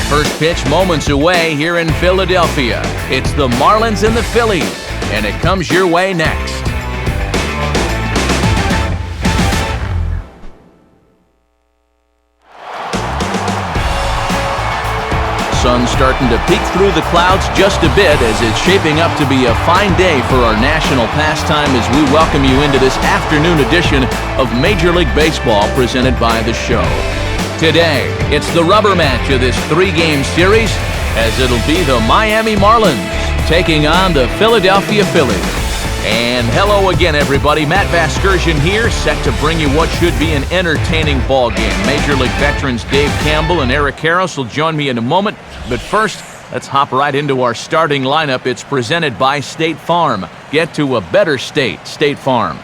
First pitch moments away here in Philadelphia. It's the Marlins and the Phillies, and it comes your way next. Sun starting to peek through the clouds just a bit as it's shaping up to be a fine day for our national pastime as we welcome you into this afternoon edition of Major League Baseball presented by The Show. Today, it's the rubber match of this three-game series as it'll be the Miami Marlins taking on the Philadelphia Phillies. And hello again, everybody. Matt Vasgersian here, set to bring you what should be an entertaining ball game. Major League veterans Dave Campbell and Eric Harris will join me in a moment. But first, let's hop right into our starting lineup. It's presented by State Farm. Get to a better state, State Farm.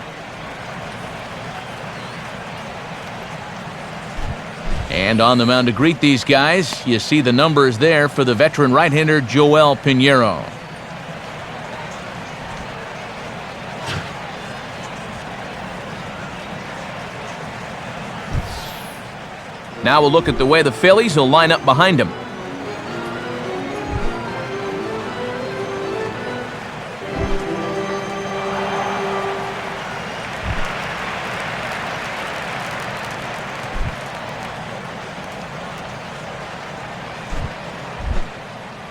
And on the mound to greet these guys, you see the numbers there for the veteran right-hander Joel Pinheiro. Now we'll look at the way the Phillies will line up behind him.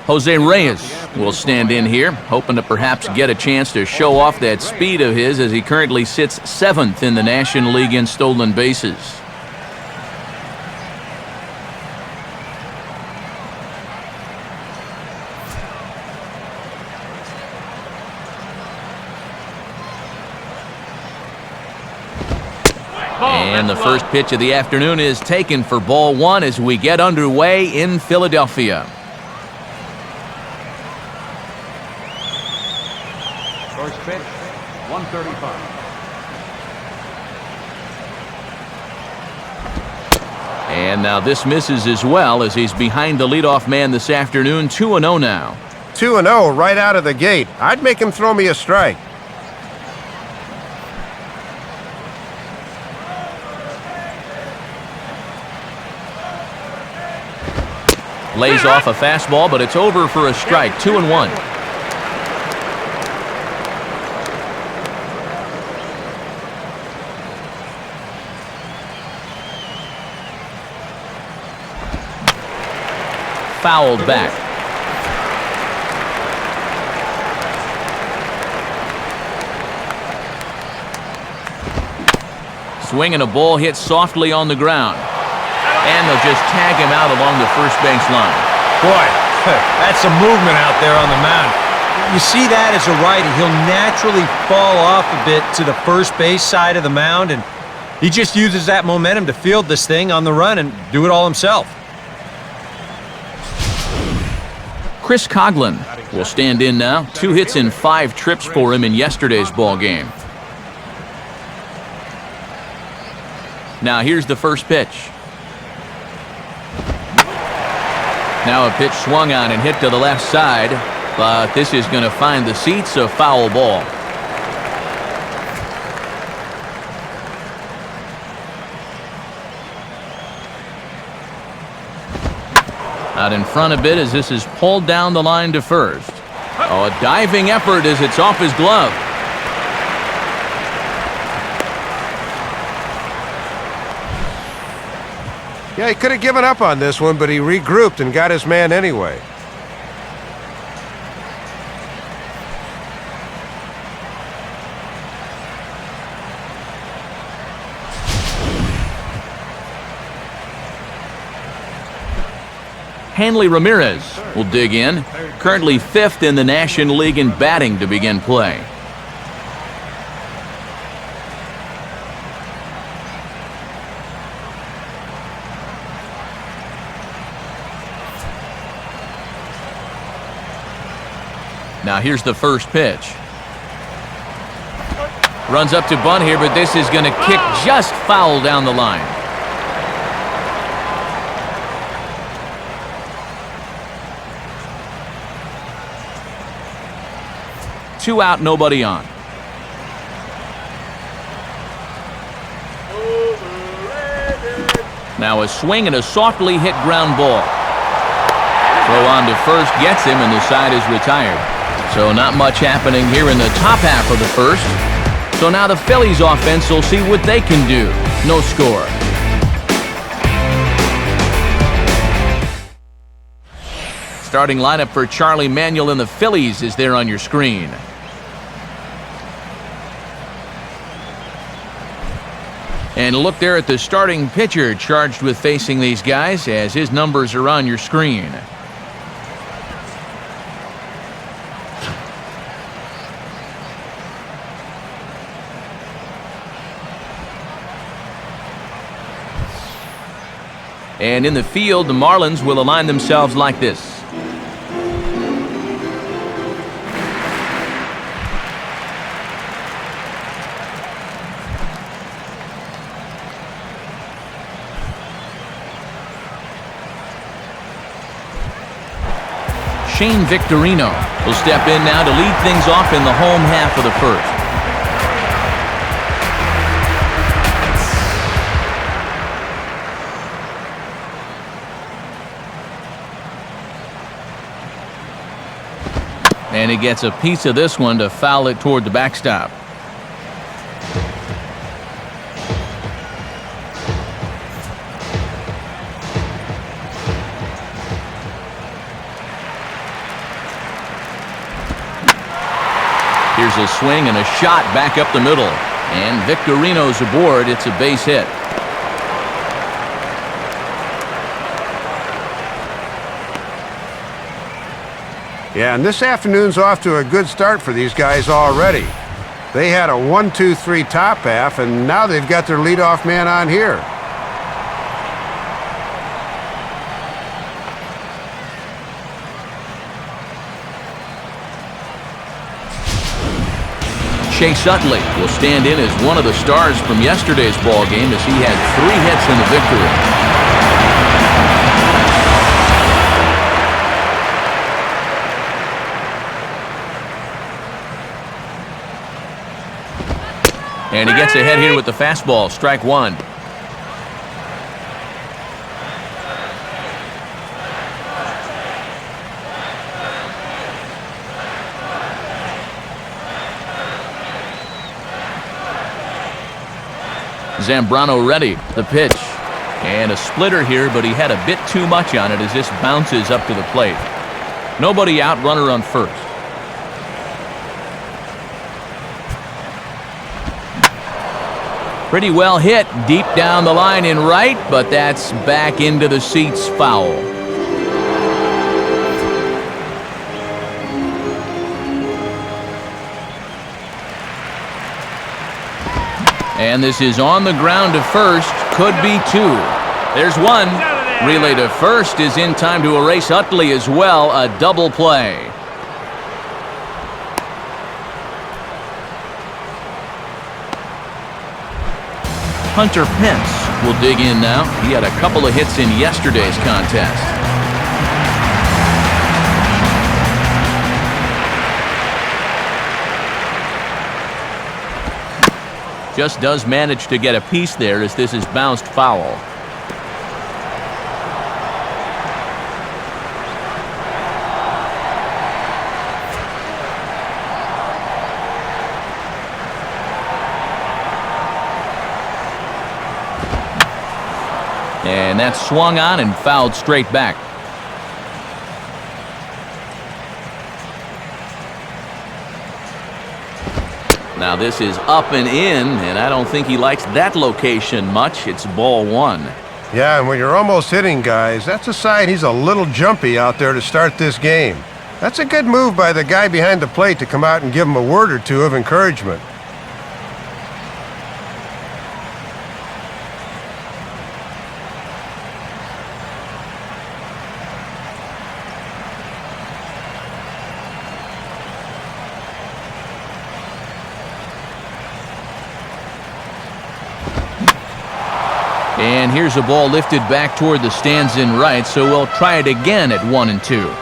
Jose Reyes will stand in here, hoping to perhaps get a chance to show off that speed of his as he currently sits 7th in the National League in stolen bases. And the first pitch of the afternoon is taken for ball one as we get underway in Philadelphia. First pitch, 135. And now this misses as well as he's behind the leadoff man this afternoon. 2-0 now. 2-0 right out of the gate. I'd make him throw me a strike. Lays off a fastball, but it's over for a strike. 2-1. Fouled back. Swinging a ball hit softly on the ground. And they'll just tag him out along the first base line. Boy, that's some movement out there on the mound. You see that as a righty. He'll naturally fall off a bit to the first base side of the mound, and he just uses that momentum to field this thing on the run and do it all himself. Chris Coghlan will stand in now. 2 hits and 5 trips for him in yesterday's ball game. Now here's the first pitch. Now a pitch swung on and hit to the left side, but this is going to find the seats, a foul ball. Out in front a bit as this is pulled down the line to first. Oh, a diving effort as it's off his glove. Yeah, he could have given up on this one, but he regrouped and got his man anyway. Hanley Ramirez will dig in, currently 5th in the National League in batting to begin play. Now here's the first pitch. Runs up to bunt here, but this is going to kick just foul down the line. Two out, nobody on. Now a swing and a softly hit ground ball. Throw on to first gets him, and the side is retired. So not much happening here in the top half of the first. So now the Phillies offense will see what they can do. No score. Starting lineup for Charlie Manuel and the Phillies is there on your screen. And look there at the starting pitcher charged with facing these guys, as his numbers are on your screen. And in the field, the Marlins will align themselves like this. Shane Victorino will step in now to lead things off in the home half of the first. And he gets a piece of this one to foul it toward the backstop. Here's a swing and a shot back up the middle. And Victorino's aboard. It's a base hit. Yeah, and this afternoon's off to a good start for these guys already. They had a 1-2-3 top half, and now they've got their leadoff man on here. Chase Utley will stand in as one of the stars from yesterday's ball game, as he had 3 hits in the victory. And he gets ahead here with the fastball, strike one. Zambrano ready, the pitch. And a splitter here, but he had a bit too much on it as this bounces up to the plate. Nobody out, runner on first. Pretty well hit deep down the line in right, but that's back into the seats, foul. And this is on the ground to first, could be 2. There's one. Relay to first is in time to erase Utley as well, a double play. Hunter Pence will dig in now. He had a couple of hits in yesterday's contest. Just does manage to get a piece there as this is bounced foul. And that's swung on and fouled straight back. Now this is up and in, and I don't think he likes that location much. It's ball 1. Yeah, and when you're almost hitting guys, that's a sign he's a little jumpy out there to start this game. That's a good move by the guy behind the plate to come out and give him a word or two of encouragement. And here's a ball lifted back toward the stands in right, so we'll try it again at 1-2.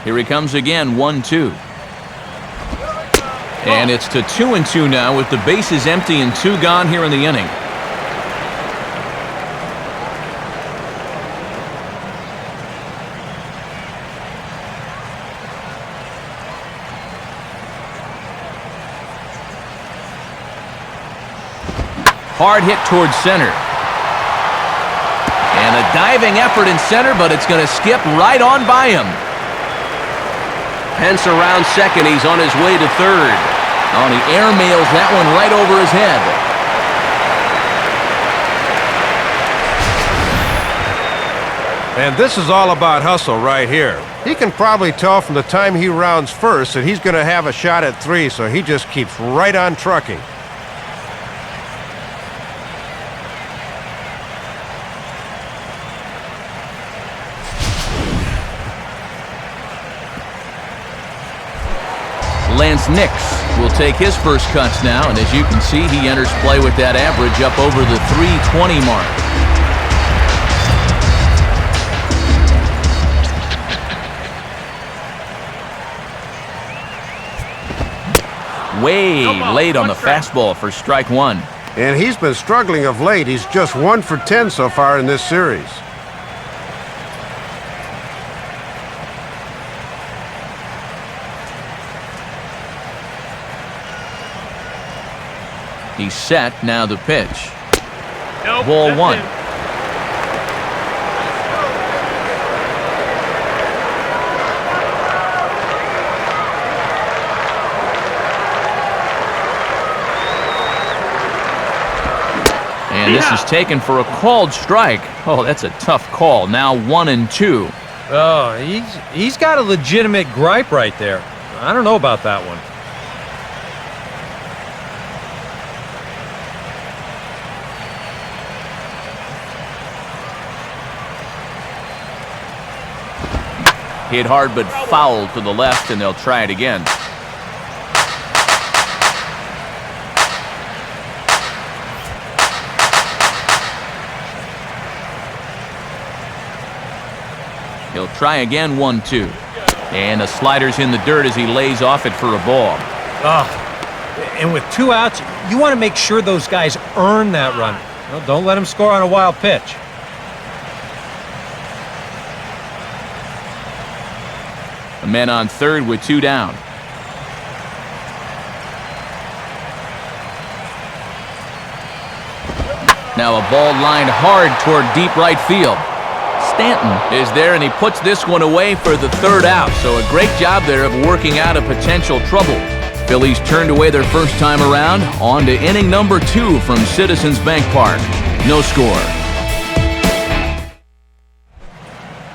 Here he comes again, 1-2. And it's to 2-2 now with the bases empty and 2 gone here in the inning. Hard hit towards center. And a diving effort in center, but it's going to skip right on by him. Pence around second. He's on his way to third. Oh, and he airmails that one right over his head. And this is all about hustle right here. He can probably tell from the time he rounds first that he's going to have a shot at 3, so he just keeps right on trucking. Lance Nix will take his first cuts now, and as you can see, he enters play with that average up over the 320 mark. Way late on the fastball for strike 1. And he's been struggling of late. He's just 1 for 10 so far in this series. He's set, now the pitch. Ball 1. And this is taken for a called strike. Oh, that's a tough call. Now 1-2. Oh, he's got a legitimate gripe right there. I don't know about that one. Hit hard but foul to the left, and they'll try it again. He'll try again, 1-2. And the slider's in the dirt as he lays off it for a ball. And with 2 outs, you want to make sure those guys earn that run. Well, don't let them score on a wild pitch. A man on third with 2 down. Now a ball lined hard toward deep right field. Stanton is there, and he puts this one away for the 3rd out. So a great job there of working out a potential trouble. Phillies turned away their first time around. On to inning number 2 from Citizens Bank Park. No score.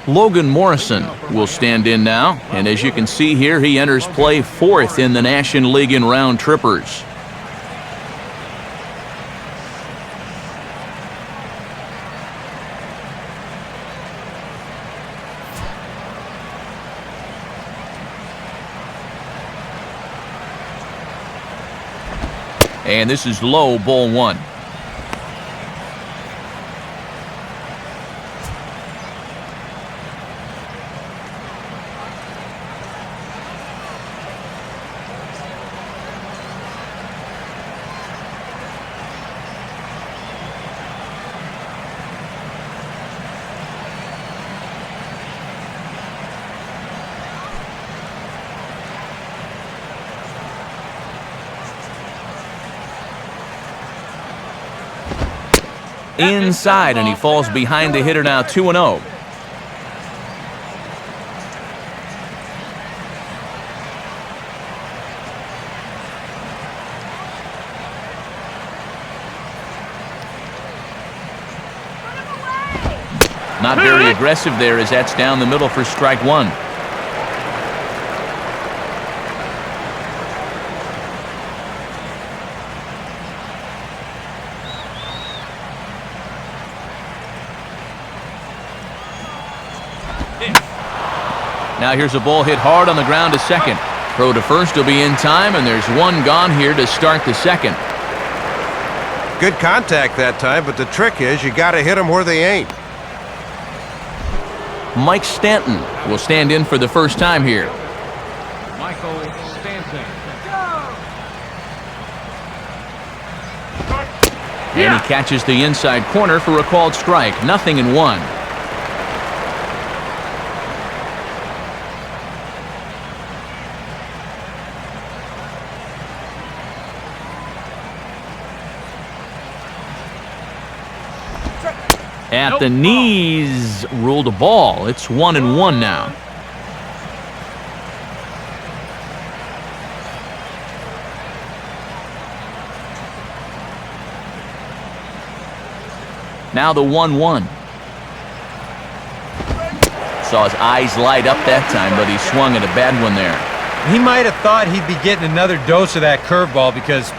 Logan Morrison will stand in now, and as you can see here, he enters play 4th in the National League in round trippers. And this is low, ball 1. Inside, and he falls behind the hitter now, 2-0. Not very aggressive there, as that's down the middle for strike 1. Now here's a ball hit hard on the ground to second. Throw to first will be in time, and there's 1 gone here to start the 2nd. Good contact that time, but the trick is you got to hit them where they ain't. Mike Stanton will stand in for the first time here. Michael Stanton. And he catches the inside corner for a called strike. 0-1. At the knees, ruled a ball. It's 1-1 now. Now the 1-1. Saw his eyes light up that time, but he swung at a bad one there. He might have thought he'd be getting another dose of that curveball because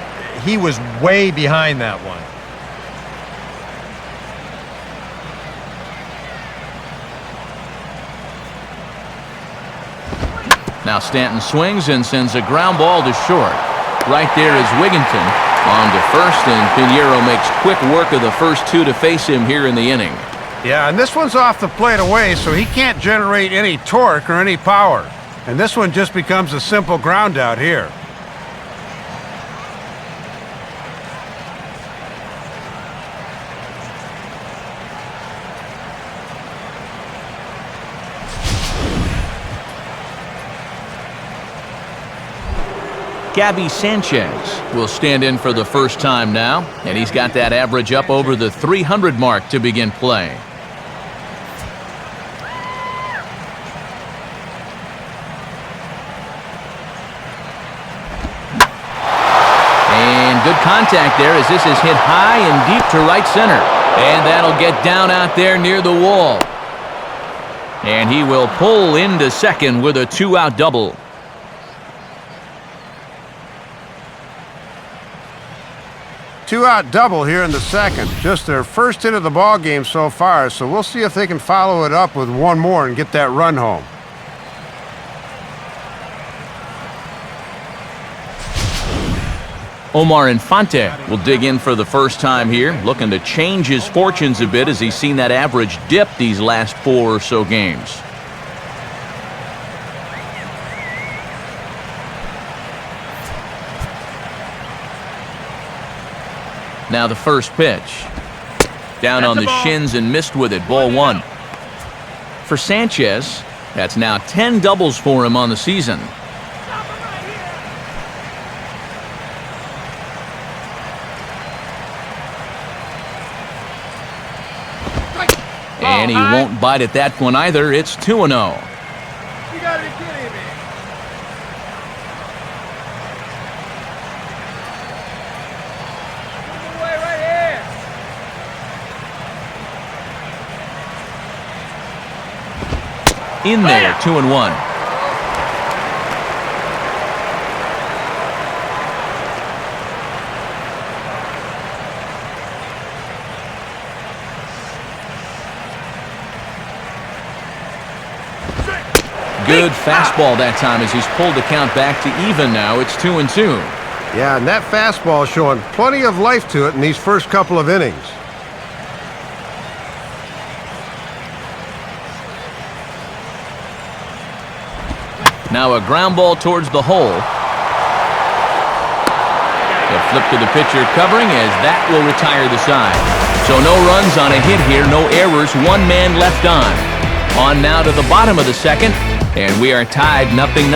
he was way behind that one. Now Stanton swings and sends a ground ball to short. Right there is Wigginton on to first, and Pinheiro makes quick work of the first two to face him here in the inning. Yeah, and this one's off the plate away, so he can't generate any torque or any power. And this one just becomes a simple ground out here. Gabby Sanchez will stand in for the first time now, and he's got that average up over the 300 mark to begin play. And good contact there as this is hit high and deep to right center. And that'll get down out there near the wall. And he will pull into second with a 2-out double. Two-out double here in the second. Just their first hit of the ball game so far, so we'll see if they can follow it up with one more and get that run home. Omar Infante will dig in for the first time here, looking to change his fortunes a bit as he's seen that average dip these last 4 or so games. Now the first pitch. Down on the shins and missed with it. Ball 1. For Sanchez, that's now 10 doubles for him on the season. And he won't bite at that one either. It's 2-0. You gotta be kidding me. Move away right here. In there, 2-1. Good fastball that time as he's pulled the count back to even now. It's 2-2. Yeah, and that fastball is showing plenty of life to it in these first couple of innings. Now a ground ball towards the hole. A flip to the pitcher covering as that will retire the side. So no runs on a hit here, no errors, 1 man left on. On now to the bottom of the second, and we are tied 0-0.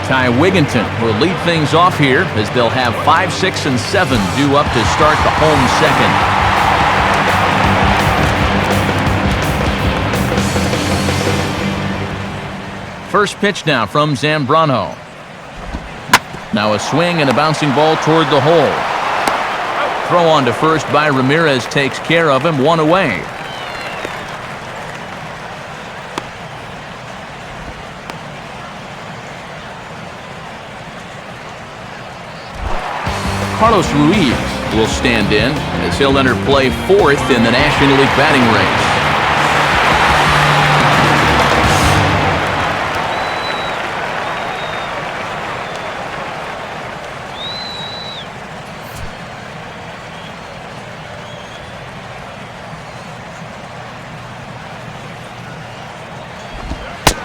Ty Wigginton will lead things off here as they'll have 5, 6, and 7 due up to start the home second. First pitch now from Zambrano. Now a swing and a bouncing ball toward the hole. Throw on to first by Ramirez takes care of him, 1 away. Carlos Ruiz will stand in as he'll enter play 4th in the National League batting race.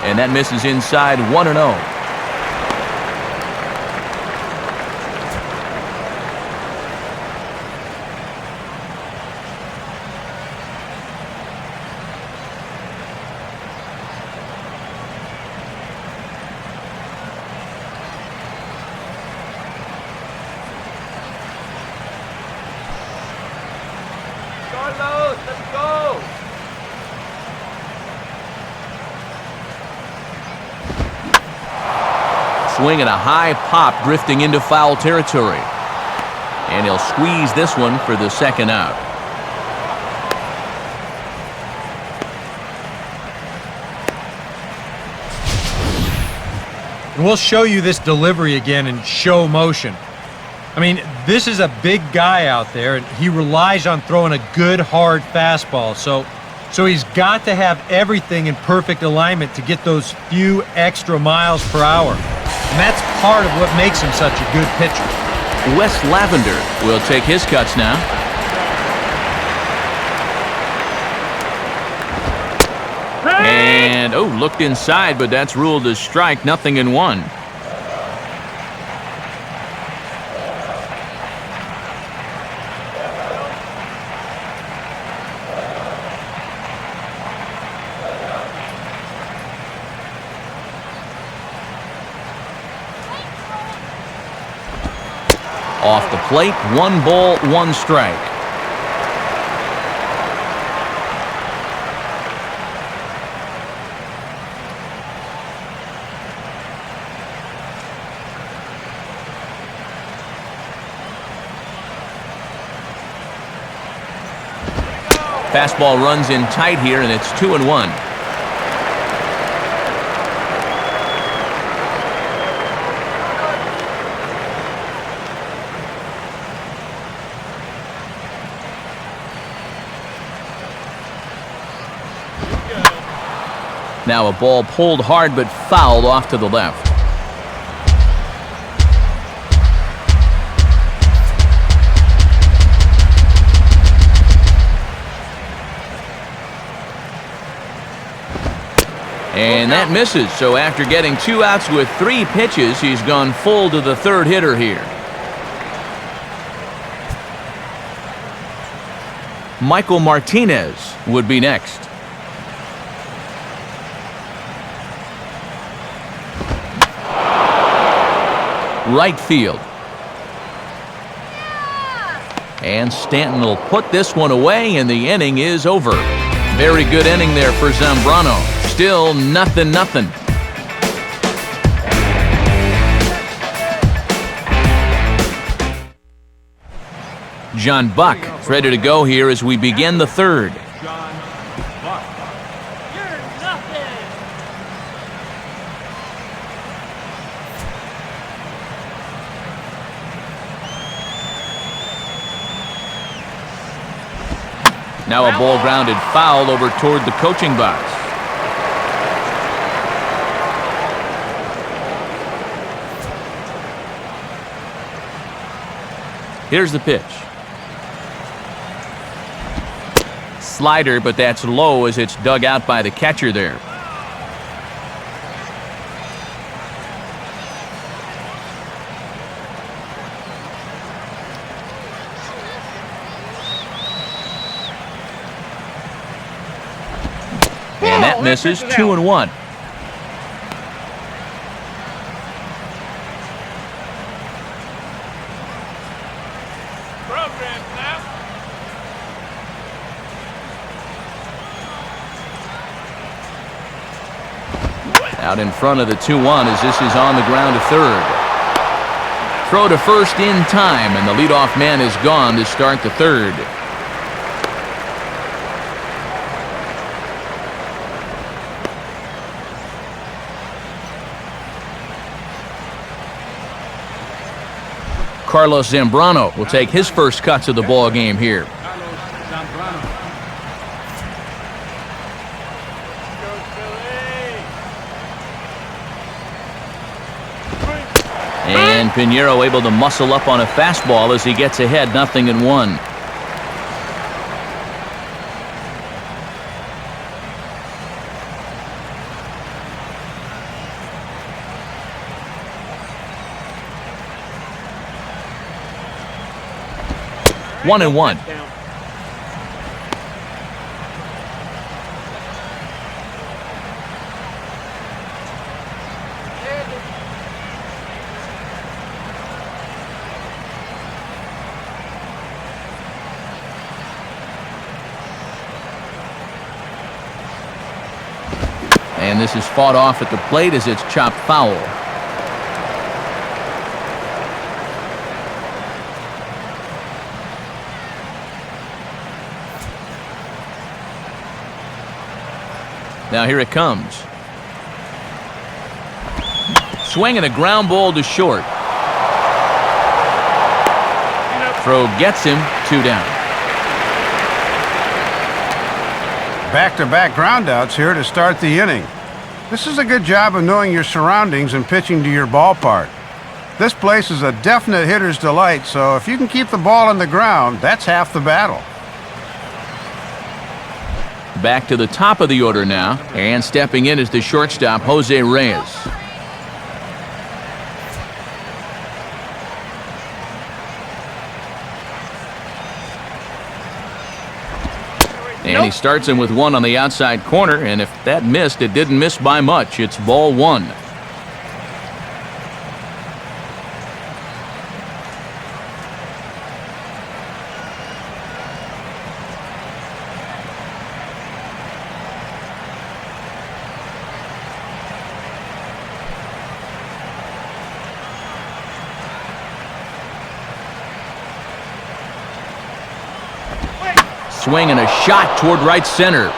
And that misses inside, 1-0. Carlos, let's go. Swing and a high pop drifting into foul territory. And he'll squeeze this one for the second out. And we'll show you this delivery again in show motion. I mean, this is a big guy out there, and he relies on throwing a good, hard fastball. So he's got to have everything in perfect alignment to get those few extra miles per hour. And that's part of what makes him such a good pitcher. Wes Lavender will take his cuts now. And, looked inside, but that's ruled a strike, 0-1. Off the plate, 1 ball, 1 strike. Fastball runs in tight here, and it's 2-1. Now a ball pulled hard but fouled off to the left. And that misses, so after getting 2 outs with 3 pitches, he's gone full to the third hitter here. Michael Martinez would be next. Right field. And Stanton will put this one away, and the inning is over. Very good inning there for Zambrano. Still 0-0. John Buck is ready to go here as we begin the third. Now a ball grounded foul over toward the coaching box. Here's the pitch. Slider, but that's low as it's dug out by the catcher there. And that misses. 2-1. Out in front of the 2-1 as this is on the ground to third. Throw to first in time, and the leadoff man is gone to start the third. Carlos Zambrano will take his first cuts of the ball game here. And Pinheiro able to muscle up on a fastball as he gets ahead 0-1. One and one. And this is fought off at the plate as it's chopped foul. Now here it comes. Swing and a ground ball to short. Throw gets him, 2 down. Back-to-back groundouts here to start the inning. This is a good job of knowing your surroundings and pitching to your ballpark. This place is a definite hitter's delight, so if you can keep the ball on the ground, that's half the battle. Back to the top of the order now, and stepping in is the shortstop, Jose Reyes. And he starts him with one on the outside corner, and if that missed, it didn't miss by much. It's ball 1. Swing and a shot toward right center.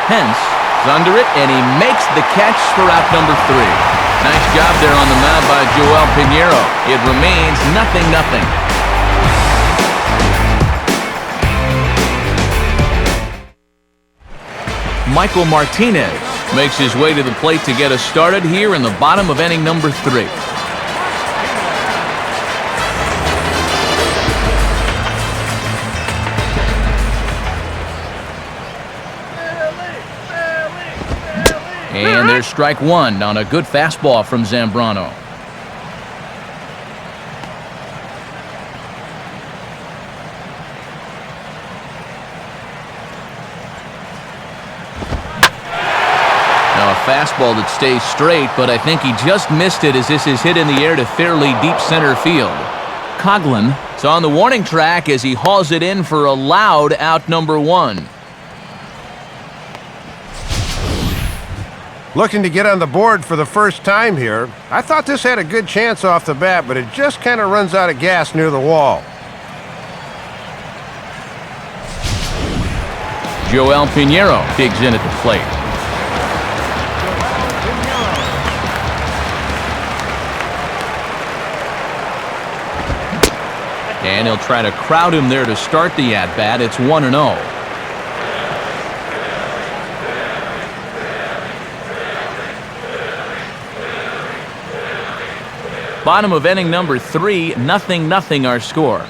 Pence is under it, and he makes the catch for out number 3. Nice job there on the mound by Joel Pinheiro. It remains 0-0. Michael Martinez makes his way to the plate to get us started here in the bottom of inning number 3. And there's strike 1 on a good fastball from Zambrano. Now a fastball that stays straight, but I think he just missed it as this is hit in the air to fairly deep center field. Coughlin is on the warning track as he hauls it in for a loud out number 1. Looking to get on the board for the first time here. I thought this had a good chance off the bat, but it just kind of runs out of gas near the wall. Joel Pinheiro digs in at the plate. And he'll try to crowd him there to start the at-bat. It's 1-0. Bottom of inning number 3, 0-0 our score.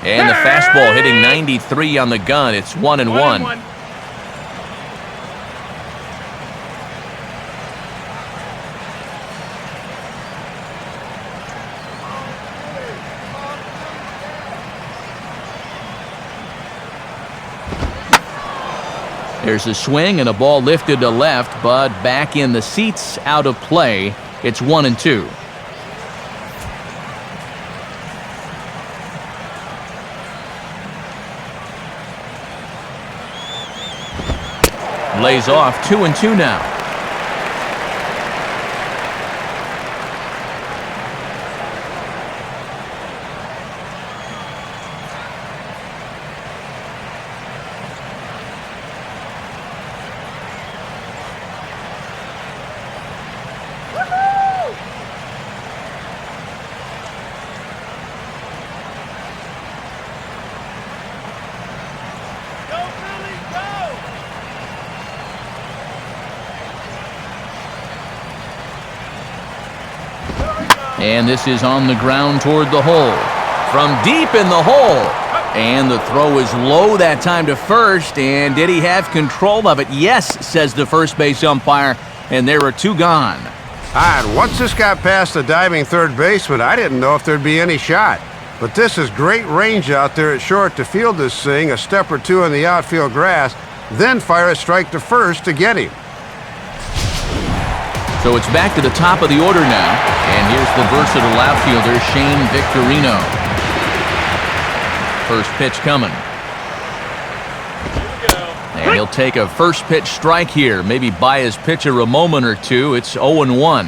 And the fastball hitting 93 on the gun. It's 1-1. There's a swing and a ball lifted to left, but back in the seats, out of play. It's 1-2. Lays off 2-2 now. And this is on the ground toward the hole. From deep in the hole. And the throw is low that time to first. And did he have control of it? Yes, says the first base umpire. And there are 2 gone. And once this got past the diving third baseman, I didn't know if there'd be any shot. But this is great range out there at short to field this thing a step or 2 in the outfield grass, then fire a strike to first to get him. So it's back to the top of the order now. And here's the versatile outfielder, Shane Victorino. First pitch coming. Here we go. And he'll take a first pitch strike here, maybe buy his pitcher a moment or two. It's 0-1.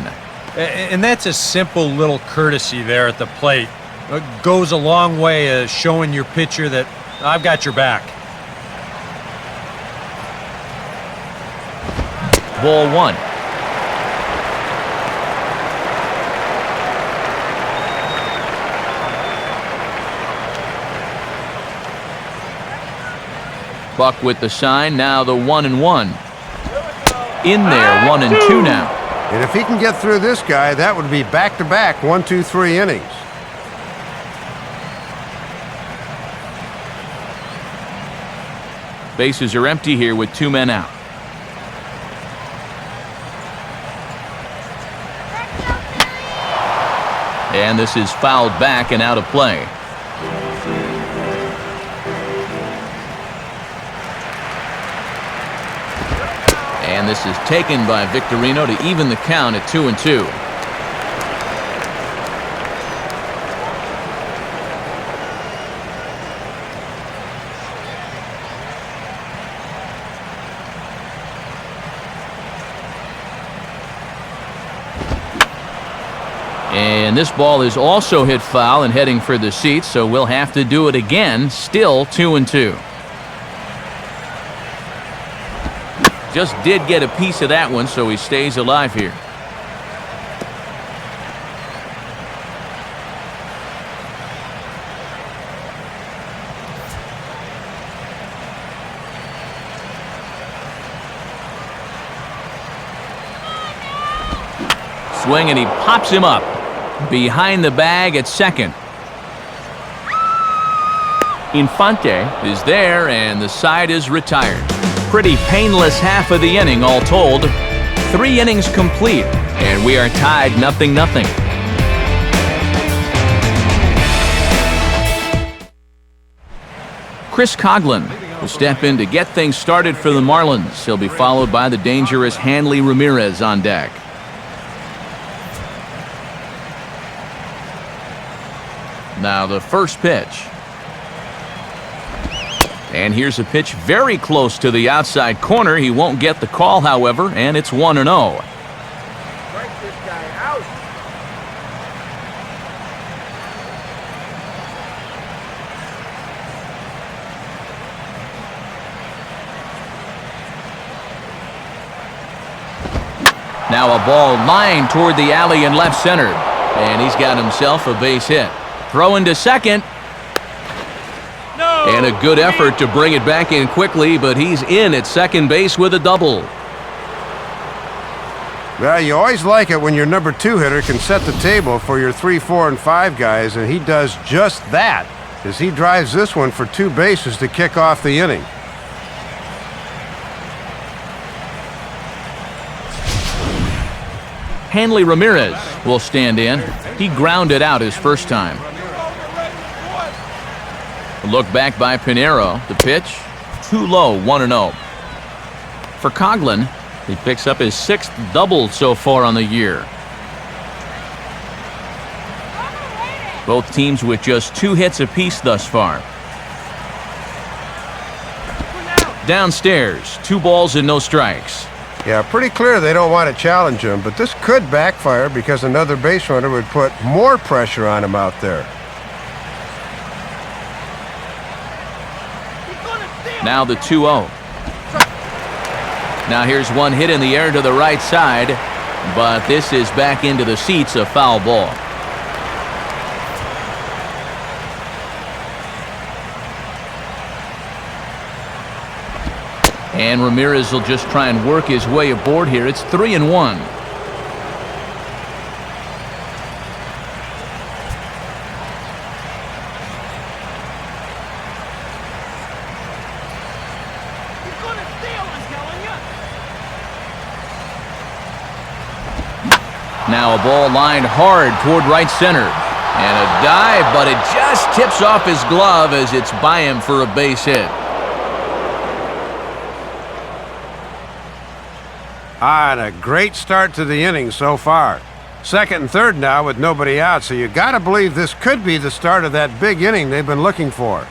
And that's a simple little courtesy there at the plate. It goes a long way showing your pitcher that I've got your back. Ball 1. Buck with the sign, now the 1-1. In there, 1-2 now. And if he can get through this guy, that would be back-to-back 1, 2, 3 innings. Bases are empty here with 2 men out. And this is fouled back and out of play. And this is taken by Victorino to even the count at 2-2. And this ball is also hit foul and heading for the seats, so we'll have to do it again. Still 2-2. Just did get a piece of that one, so he stays alive here. Swing, and he pops him up behind the bag at second. Infante is there, and the side is retired. Pretty painless half of the inning all told. 3 innings complete, and we are tied 0-0. Chris Coghlan will step in to get things started for the Marlins. He'll be followed by the dangerous Hanley Ramirez on deck. Now the first pitch. And here's a pitch very close to the outside corner. He won't get the call, however, and it's 1-0. Strike this guy out. Now a ball lined toward the alley in left center. And he's got himself a base hit. Throwing to second. No. And a good effort to bring it back in quickly, but he's in at second base with a double. Well, you always like it when your number 2 hitter can set the table for your 3, 4, and 5 guys, and he does just that as he drives this one for 2 bases to kick off the inning. Hanley Ramirez will stand in. He grounded out his first time. A look back by Pinero. The pitch, too low, 1-0. For Coghlan, he picks up his 6th double so far on the year. Both teams with just 2 hits apiece thus far. Downstairs, 2 balls and no strikes. Yeah, pretty clear they don't want to challenge him, but this could backfire because another base runner would put more pressure on him out there. Now the 2-0. Now here's one hit in the air to the right side, but this is back into the seats, a foul ball. And Ramirez will just try and work his way aboard here. It's 3-1. Now a ball lined hard toward right center. And a dive, but it just tips off his glove as it's by him for a base hit. And a great start to the inning so far. Second and third now with nobody out, so you got to believe this could be the start of that big inning they've been looking for.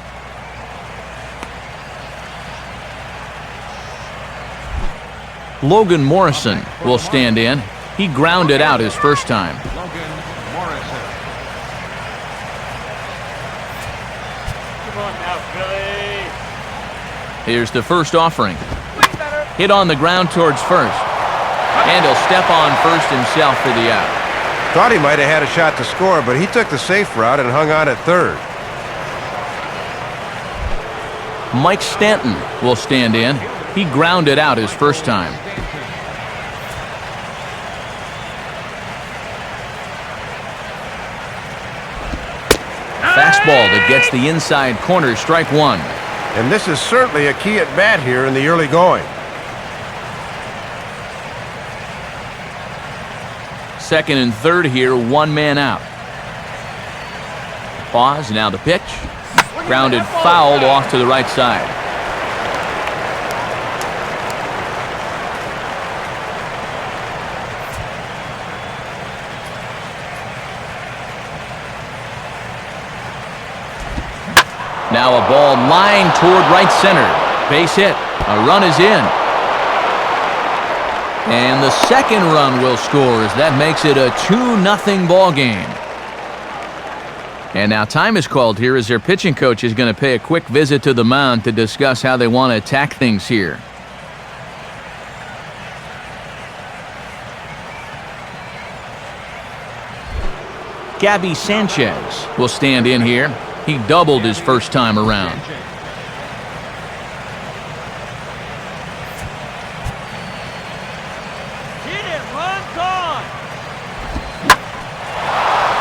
Logan Morrison will stand in. He grounded out his first time. Logan Morrison. Come on now, Billy. Here's the first offering. Hit on the ground towards first. And he'll step on first himself for the out. Thought he might have had a shot to score, but he took the safe route and hung on at third. Mike Stanton will stand in. He grounded out his first time. Fastball that gets the inside corner, strike one. And this is certainly a key at bat here in the early going. Second and third here, one man out. Pause, now the pitch. Grounded fouled off to the right side. Now a ball lined toward right center. Base hit. A run is in. And the second run will score as that makes it a 2-0 ball game. And now time is called here as their pitching coach is going to pay a quick visit to the mound to discuss how they want to attack things here. Gabby Sanchez will stand in here. He doubled his first time around.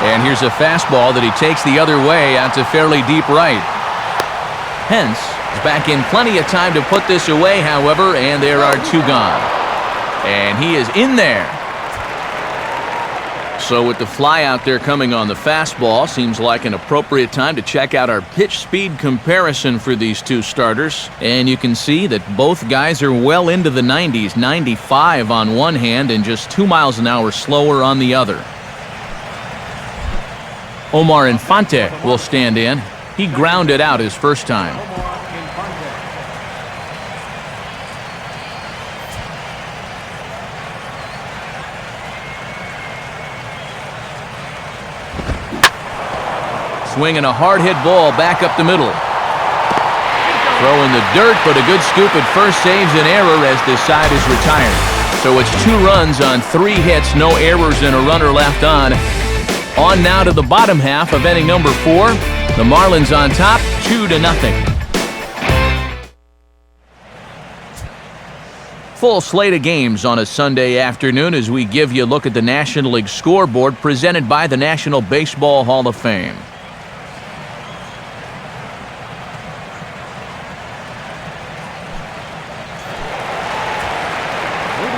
And here's a fastball that he takes the other way out to fairly deep right. Pence is back in plenty of time to put this away, however, and there are two gone. And he is in there. So with the fly out there coming on the fastball, seems like an appropriate time to check out our pitch speed comparison for these two starters. And you can see that both guys are well into the 90s, 95 on one hand and just 2 miles an hour slower on the other. Omar Infante will stand in. He grounded out his first time. Swinging a hard-hit ball back up the middle. Throw in the dirt, but a good scoop at first saves an error as this side is retired. So it's 2 runs on 3 hits, no errors and a runner left on. On now to the bottom half of inning number 4. The Marlins on top, 2-0. Full slate of games on a Sunday afternoon as we give you a look at the National League scoreboard presented by the National Baseball Hall of Fame.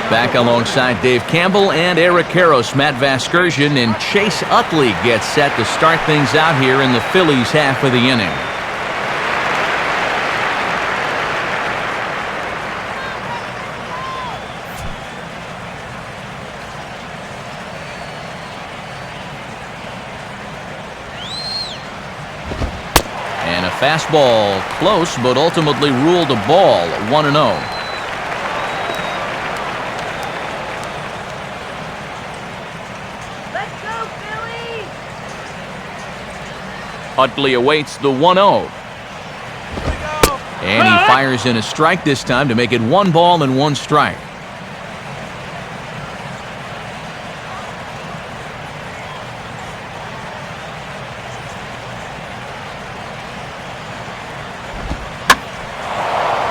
Back alongside Dave Campbell and Eric Karros, Matt Vasgersian, and Chase Utley gets set to start things out here in the Phillies half of the inning. And a fastball close, but ultimately ruled a ball, 1-0. Utley awaits the 1-0. And he fires in a strike this time to make it 1 ball and 1 strike.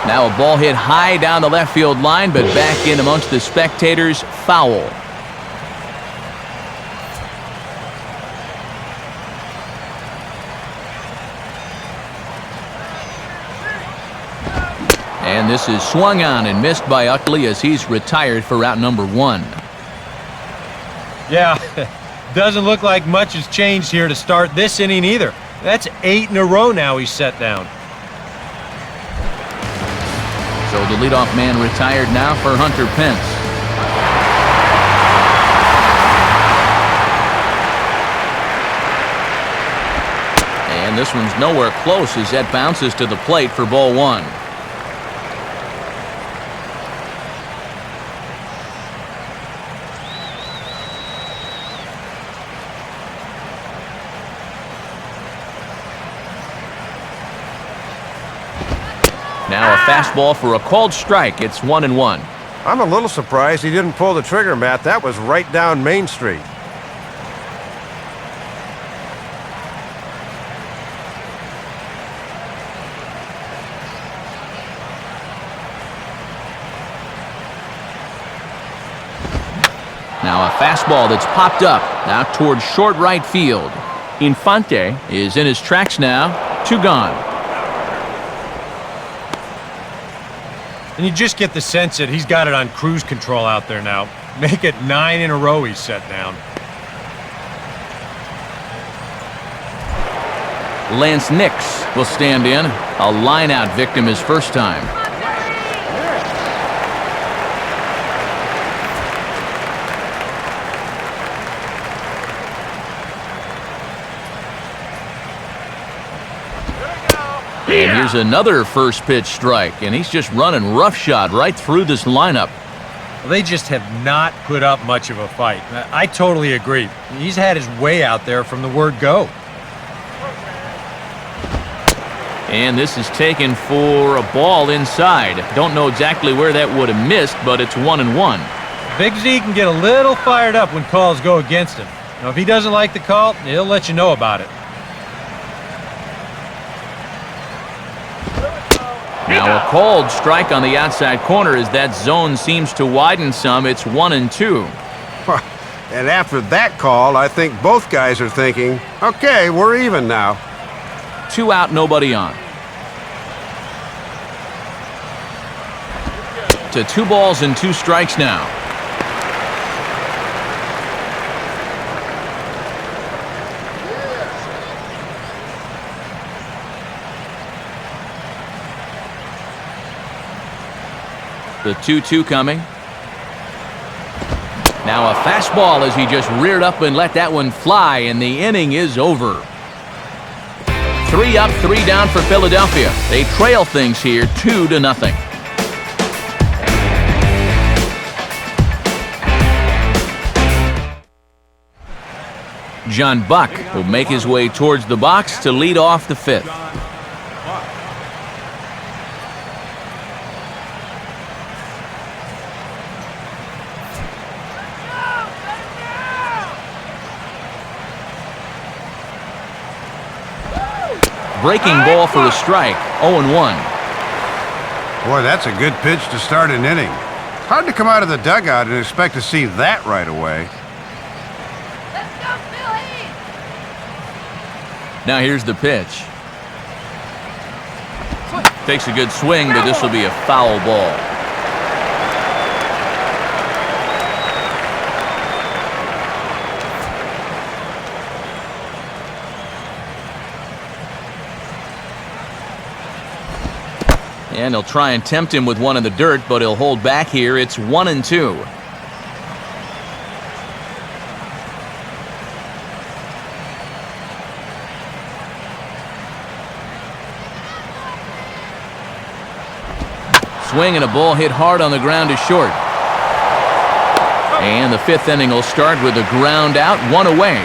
Now a ball hit high down the left field line, but back in amongst the spectators, foul. And this is swung on and missed by Utley as he's retired for out number 1. Yeah, doesn't look like much has changed here to start this inning either. That's 8 in a row now he's set down. So the leadoff man retired now for Hunter Pence. And this one's nowhere close as that bounces to the plate for ball 1. Now a fastball for a called strike. It's 1-1. I'm a little surprised he didn't pull the trigger, Matt. That was right down Main Street. Now a fastball that's popped up out towards short right field. Infante is in his tracks now. 2 gone. And you just get the sense that he's got it on cruise control out there now. Make it 9 in a row he's set down. Lance Nix will stand in. A line-out victim his first time. And here's another first pitch strike, and he's just running roughshod right through this lineup. Well, they just have not put up much of a fight. I totally agree. He's had his way out there from the word go. And this is taken for a ball inside. Don't know exactly where that would have missed, but it's 1-1. Big Z can get a little fired up when calls go against him. Now, if he doesn't like the call, he'll let you know about it. Now a called strike on the outside corner as that zone seems to widen some. It's 1-2. And after that call, I think both guys are thinking, okay, we're even now. 2 out, nobody on. To 2 balls and 2 strikes now. The 2-2 coming. Now a fastball as he just reared up and let that one fly, and the inning is over. 3 up, 3 down for Philadelphia. They trail things here 2-0. John Buck will make his way towards the box to lead off the 5th. Breaking ball for a strike. 0-1. Boy, that's a good pitch to start an inning. Hard to come out of the dugout and expect to see that right away. Let's go, Philly! Now here's the pitch. Takes a good swing, but this will be a foul ball. And he'll try and tempt him with one in the dirt, but he'll hold back here. It's 1-2. Swing and a ball hit hard on the ground to short. And the 5th inning will start with a ground out, 1 away.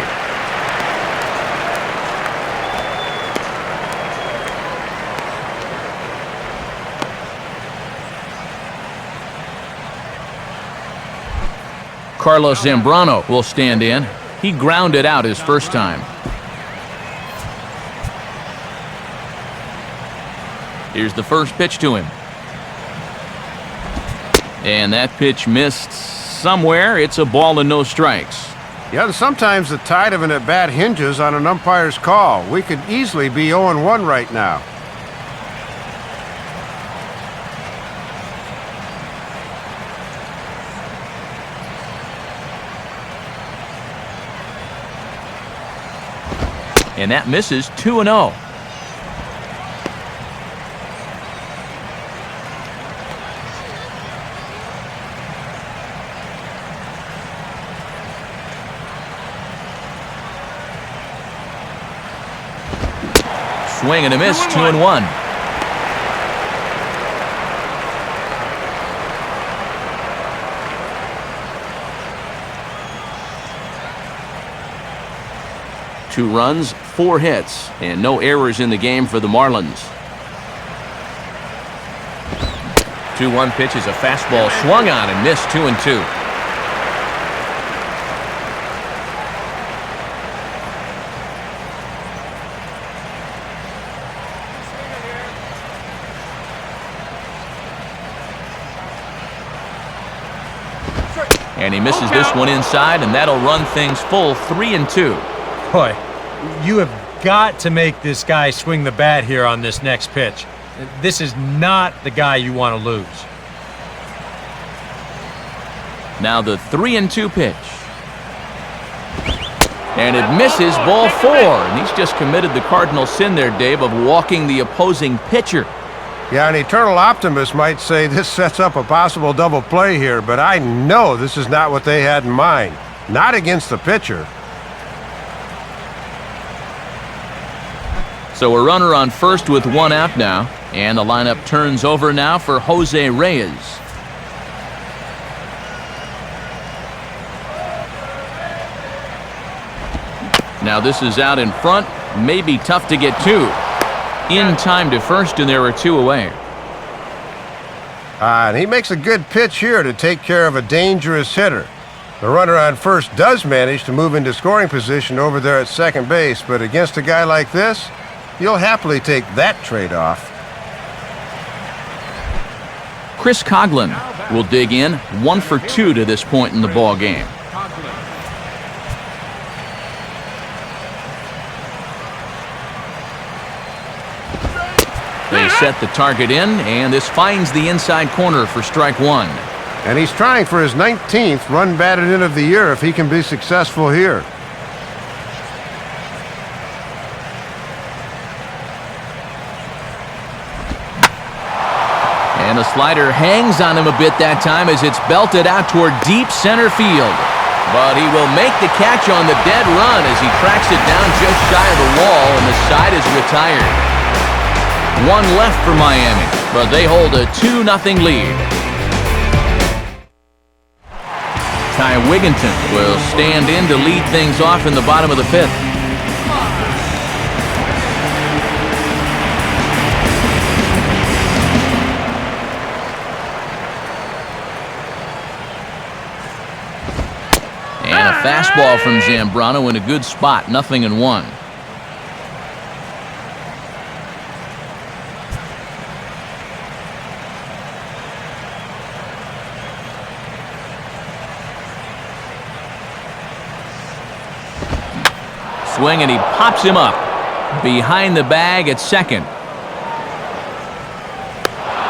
Carlos Zambrano will stand in. He grounded out his first time. Here's the first pitch to him. And that pitch missed somewhere. It's a ball and no strikes. Yeah, and sometimes the tide of an at-bat hinges on an umpire's call. We could easily be 0-1 right now. And that misses. 2-0. Swing and a miss. 2-1. Two runs, 4 hits, and no errors in the game for the Marlins. 2-1 pitch is a fastball swung on and missed 2-2. And he misses this one inside, and that'll run things full 3-2. Boy, you have got to make this guy swing the bat here on this next pitch. This is not the guy you want to lose. Now the 3-2 pitch. And it misses, ball 4. And he's just committed the cardinal sin there, Dave, of walking the opposing pitcher. Yeah, an eternal optimist might say this sets up a possible double play here, but I know this is not what they had in mind. Not against the pitcher. So a runner on first with 1 out now, and the lineup turns over now for Jose Reyes. Now this is out in front, may be tough to get to. In time to first, and there are 2 away. And he makes a good pitch here to take care of a dangerous hitter. The runner on first does manage to move into scoring position over there at second base, but against a guy like this, you'll happily take that trade-off. Chris Coughlin will dig in, 1 for 2 to this point in the ball game. They set the target in, and this finds the inside corner for strike 1. And he's trying for his 19th run batted in of the year if he can be successful here. And the slider hangs on him a bit that time as it's belted out toward deep center field. But he will make the catch on the dead run as he tracks it down just shy of the wall, and the side is retired. 1 left for Miami, but they hold a 2-0 lead. Ty Wigginton will stand in to lead things off in the bottom of the 5th. And a fastball from Zambrano in a good spot, 0-1. Swing, and he pops him up behind the bag at second.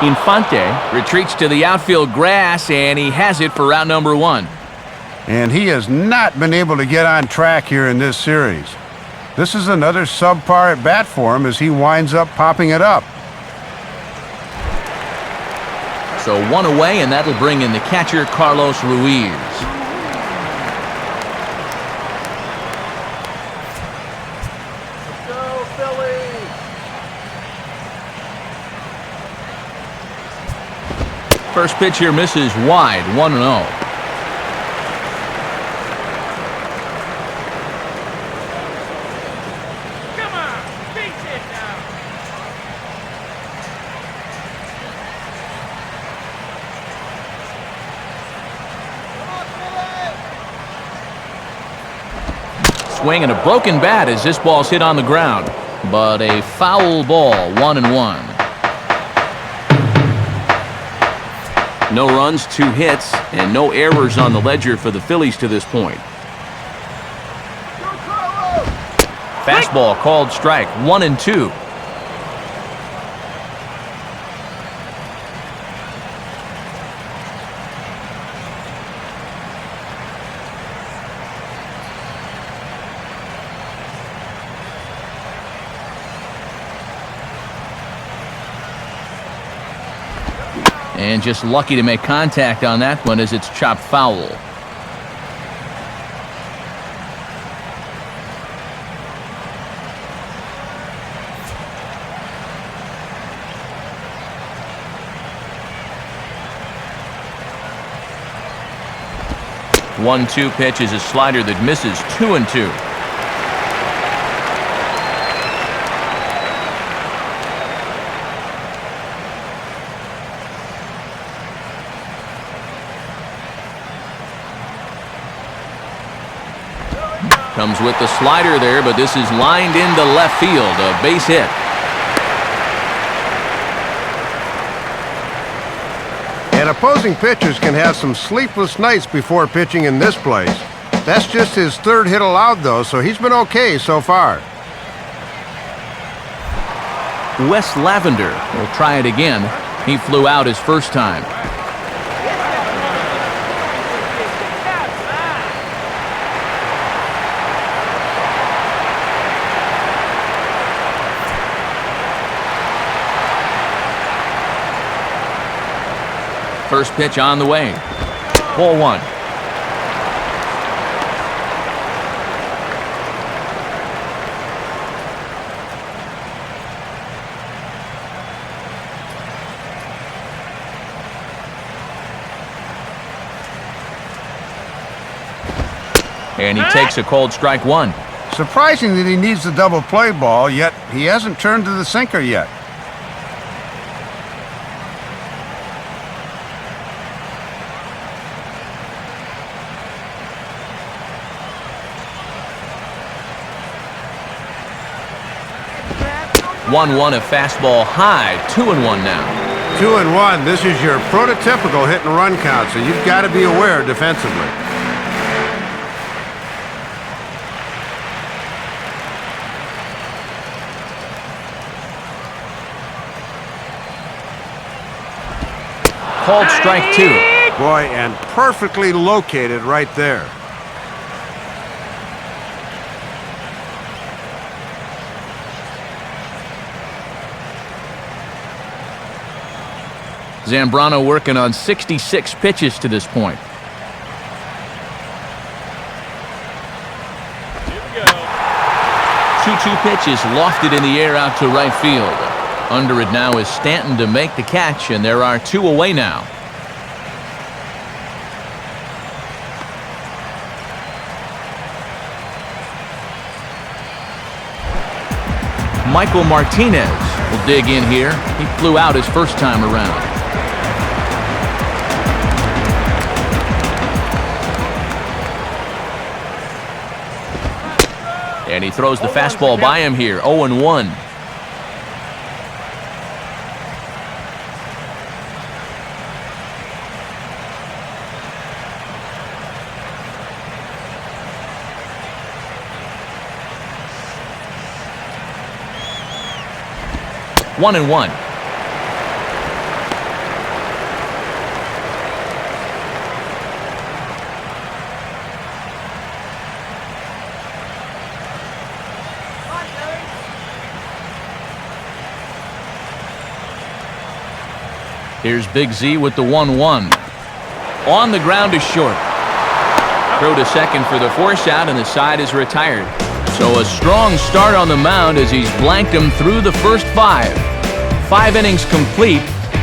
Infante retreats to the outfield grass, and he has it for out number 1. And he has not been able to get on track here in this series. This is another subpar at bat for him as he winds up popping it up. So 1 away, and that'll bring in the catcher, Carlos Ruiz. First pitch here misses wide, 1-0. Come on, beat it now. Swing and a broken bat as this ball's hit on the ground. But a foul ball, 1-1. No runs, 2 hits, and no errors on the ledger for the Phillies to this point. Fastball called strike, 1-2. And just lucky to make contact on that one as it's chopped foul. One-two pitch is a slider that misses, 2-2. Comes with the slider there, but this is lined into left field. A base hit. And opposing pitchers can have some sleepless nights before pitching in this place. That's just his third hit allowed, though, so he's been okay so far. Wes Lavender will try it again. He flew out his first time. First pitch on the way. Ball one. And he takes a cold strike one. Surprising that he needs the double play ball, yet he hasn't turned to the sinker yet. One a fastball high. 2-1 now. 2-1. This is your prototypical hit and run count, so you've got to be aware defensively. Called strike two. Boy, and perfectly located right there. Zambrano working on 66 pitches to this point. Here we go. 2-2 pitch is lofted in the air out to right field. Under it now is Stanton to make the catch, and there are two away now. Michael Martinez will dig in here. He flew out his first time around. And he throws the fastball by him here. 0-1. One and one. Here's Big Z with the 1-1. On the ground is short. Throw to second for the force out, and the side is retired. So a strong start on the mound as he's blanked him through the first 5. 5 innings complete.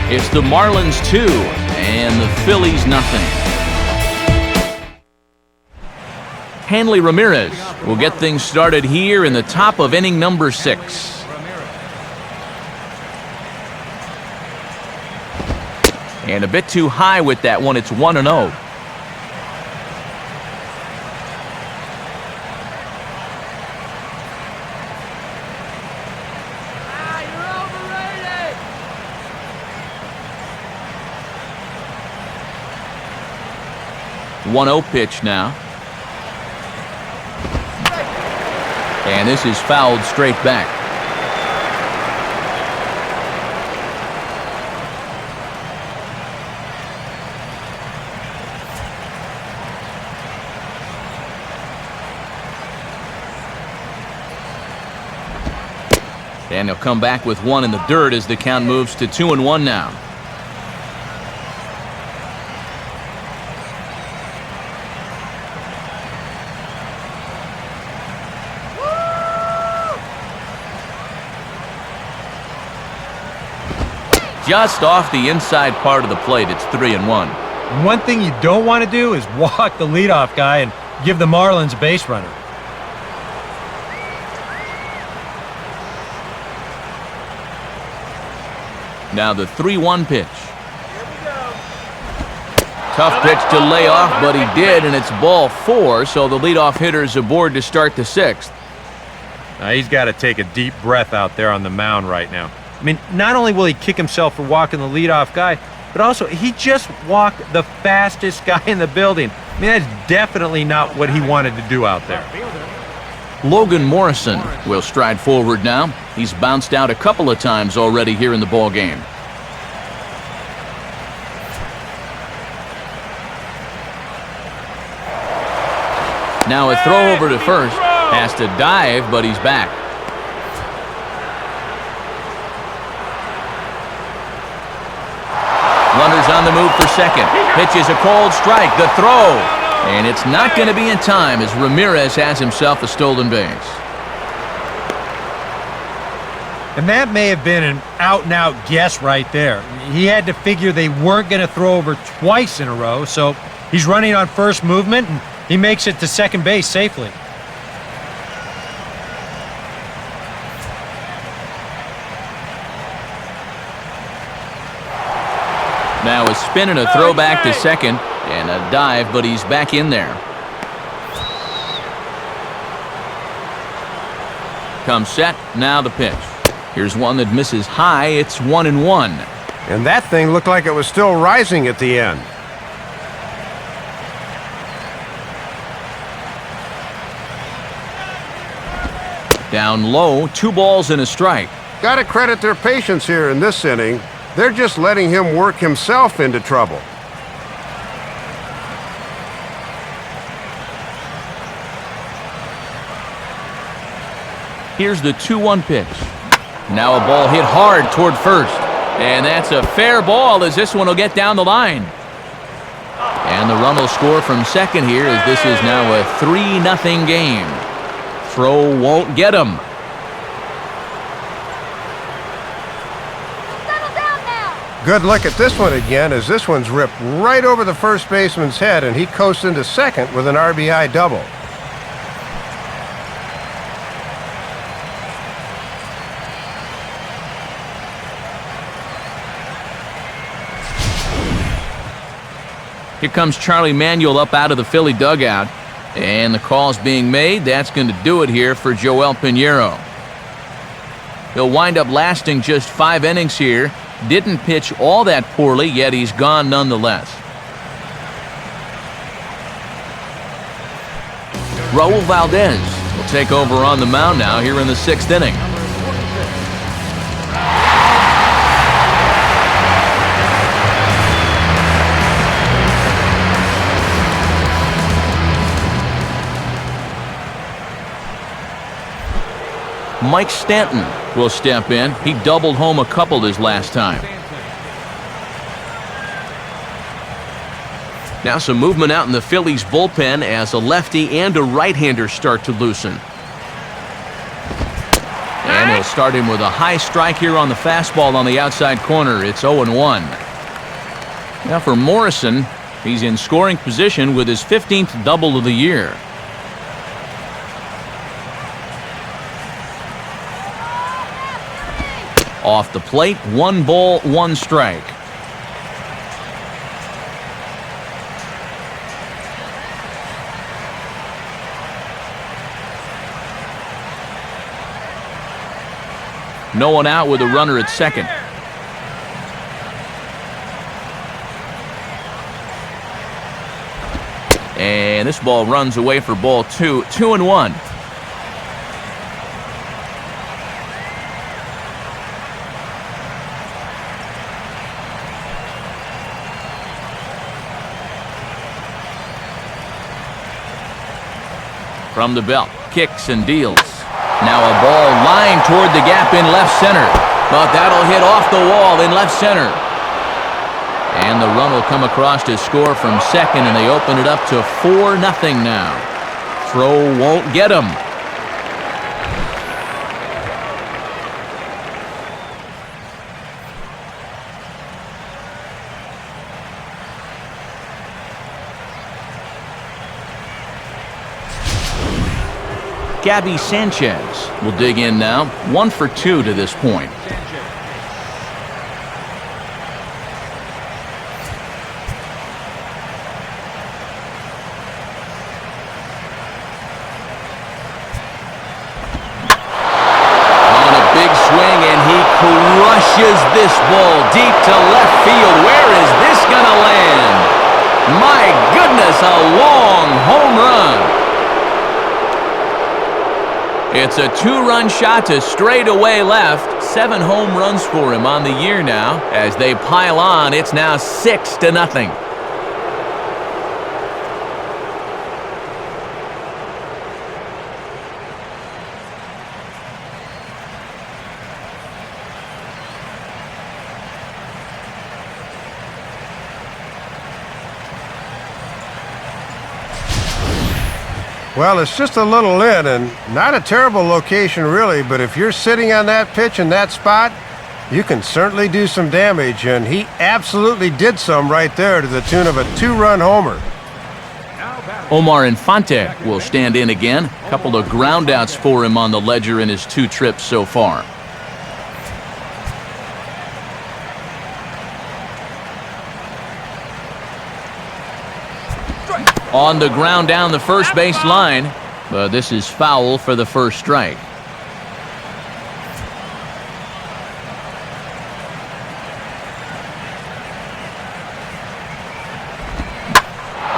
It's the Marlins 2 and the Phillies nothing. Hanley Ramirez will get things started here in the top of inning number 6. And a bit too high with that one. It's 1-0. You're overrated. 1-0 pitch now. And this is fouled straight back. And he'll come back with one in the dirt as the count moves to 2-1 now. Just off the inside part of the plate, it's 3-1. One thing you don't want to do is walk the leadoff guy and give the Marlins a base runner. Now the 3-1 pitch. Tough pitch to lay off, but he did, and it's ball 4, so the leadoff hitter's aboard to start the 6th. Now he's got to take a deep breath out there on the mound right now. I mean, not only will he kick himself for walking the leadoff guy, but also he just walked the fastest guy in the building. I mean, that's definitely not what he wanted to do out there. Logan Morrison will stride forward now. He's bounced out a couple of times already here in the ball game. Now a throw over to first. Has to dive, but he's back. Runners on the move for second. Pitches a cold strike. The throw. And it's not going to be in time as Ramirez has himself a stolen base. And that may have been an out-and-out guess right there. He had to figure they weren't going to throw over twice in a row, so he's running on first movement, and he makes it to second base safely. Now a spin and a throw back to second, and a dive, but he's back in there. Comes set, now the pitch. Here's one that misses high. It's 1-1. And that thing looked like it was still rising at the end. Down low, 2 balls and a strike. Got to credit their patience here in this inning. They're just letting him work himself into trouble. Here's the 2-1 pitch. Now a ball hit hard toward first. And that's a fair ball as this one will get down the line. And the run will score from second here as this is now a 3-0 game. Throw won't get him. Good look at this one again as this one's ripped right over the first baseman's head and he coasts into second with an RBI double. Here comes Charlie Manuel up out of the Philly dugout. And the call's being made. That's going to do it here for Joel Pinheiro. He'll wind up lasting just 5 innings here. Didn't pitch all that poorly, yet he's gone nonetheless. Raul Valdez will take over on the mound now here in the 6th inning. Mike Stanton will step in. He doubled home a couple this last time. Now some movement out in the Phillies bullpen as a lefty and a right-hander start to loosen. And he'll start him with a high strike here on the fastball on the outside corner. It's 0-1. Now for Morrison, he's in scoring position with his 15th double of the year. Off the plate, 1 ball, 1 strike. No one out with a runner at second. And this ball runs away for ball 2, 2-1. From the belt, kicks and deals. Now a ball lined toward the gap in left center. But that'll hit off the wall in left center. And the run will come across to score from second, and they open it up to 4-0 now. Throw won't get him. Gabby Sanchez will dig in now. 1 for 2 to this point. this ball deep to left field. Where is this gonna land? My goodness, a long home run. It's a 2-run shot to straightaway left. 7 home runs for him on the year now. As they pile on, it's now 6-0. Well, it's just a little in, and not a terrible location really, but if you're sitting on that pitch in that spot, you can certainly do some damage, and he absolutely did some right there to the tune of a 2-run homer. Omar Infante will stand in again. A couple of groundouts for him on the ledger in his 2 trips so far. On the ground down the first base line, but this is foul for the first strike.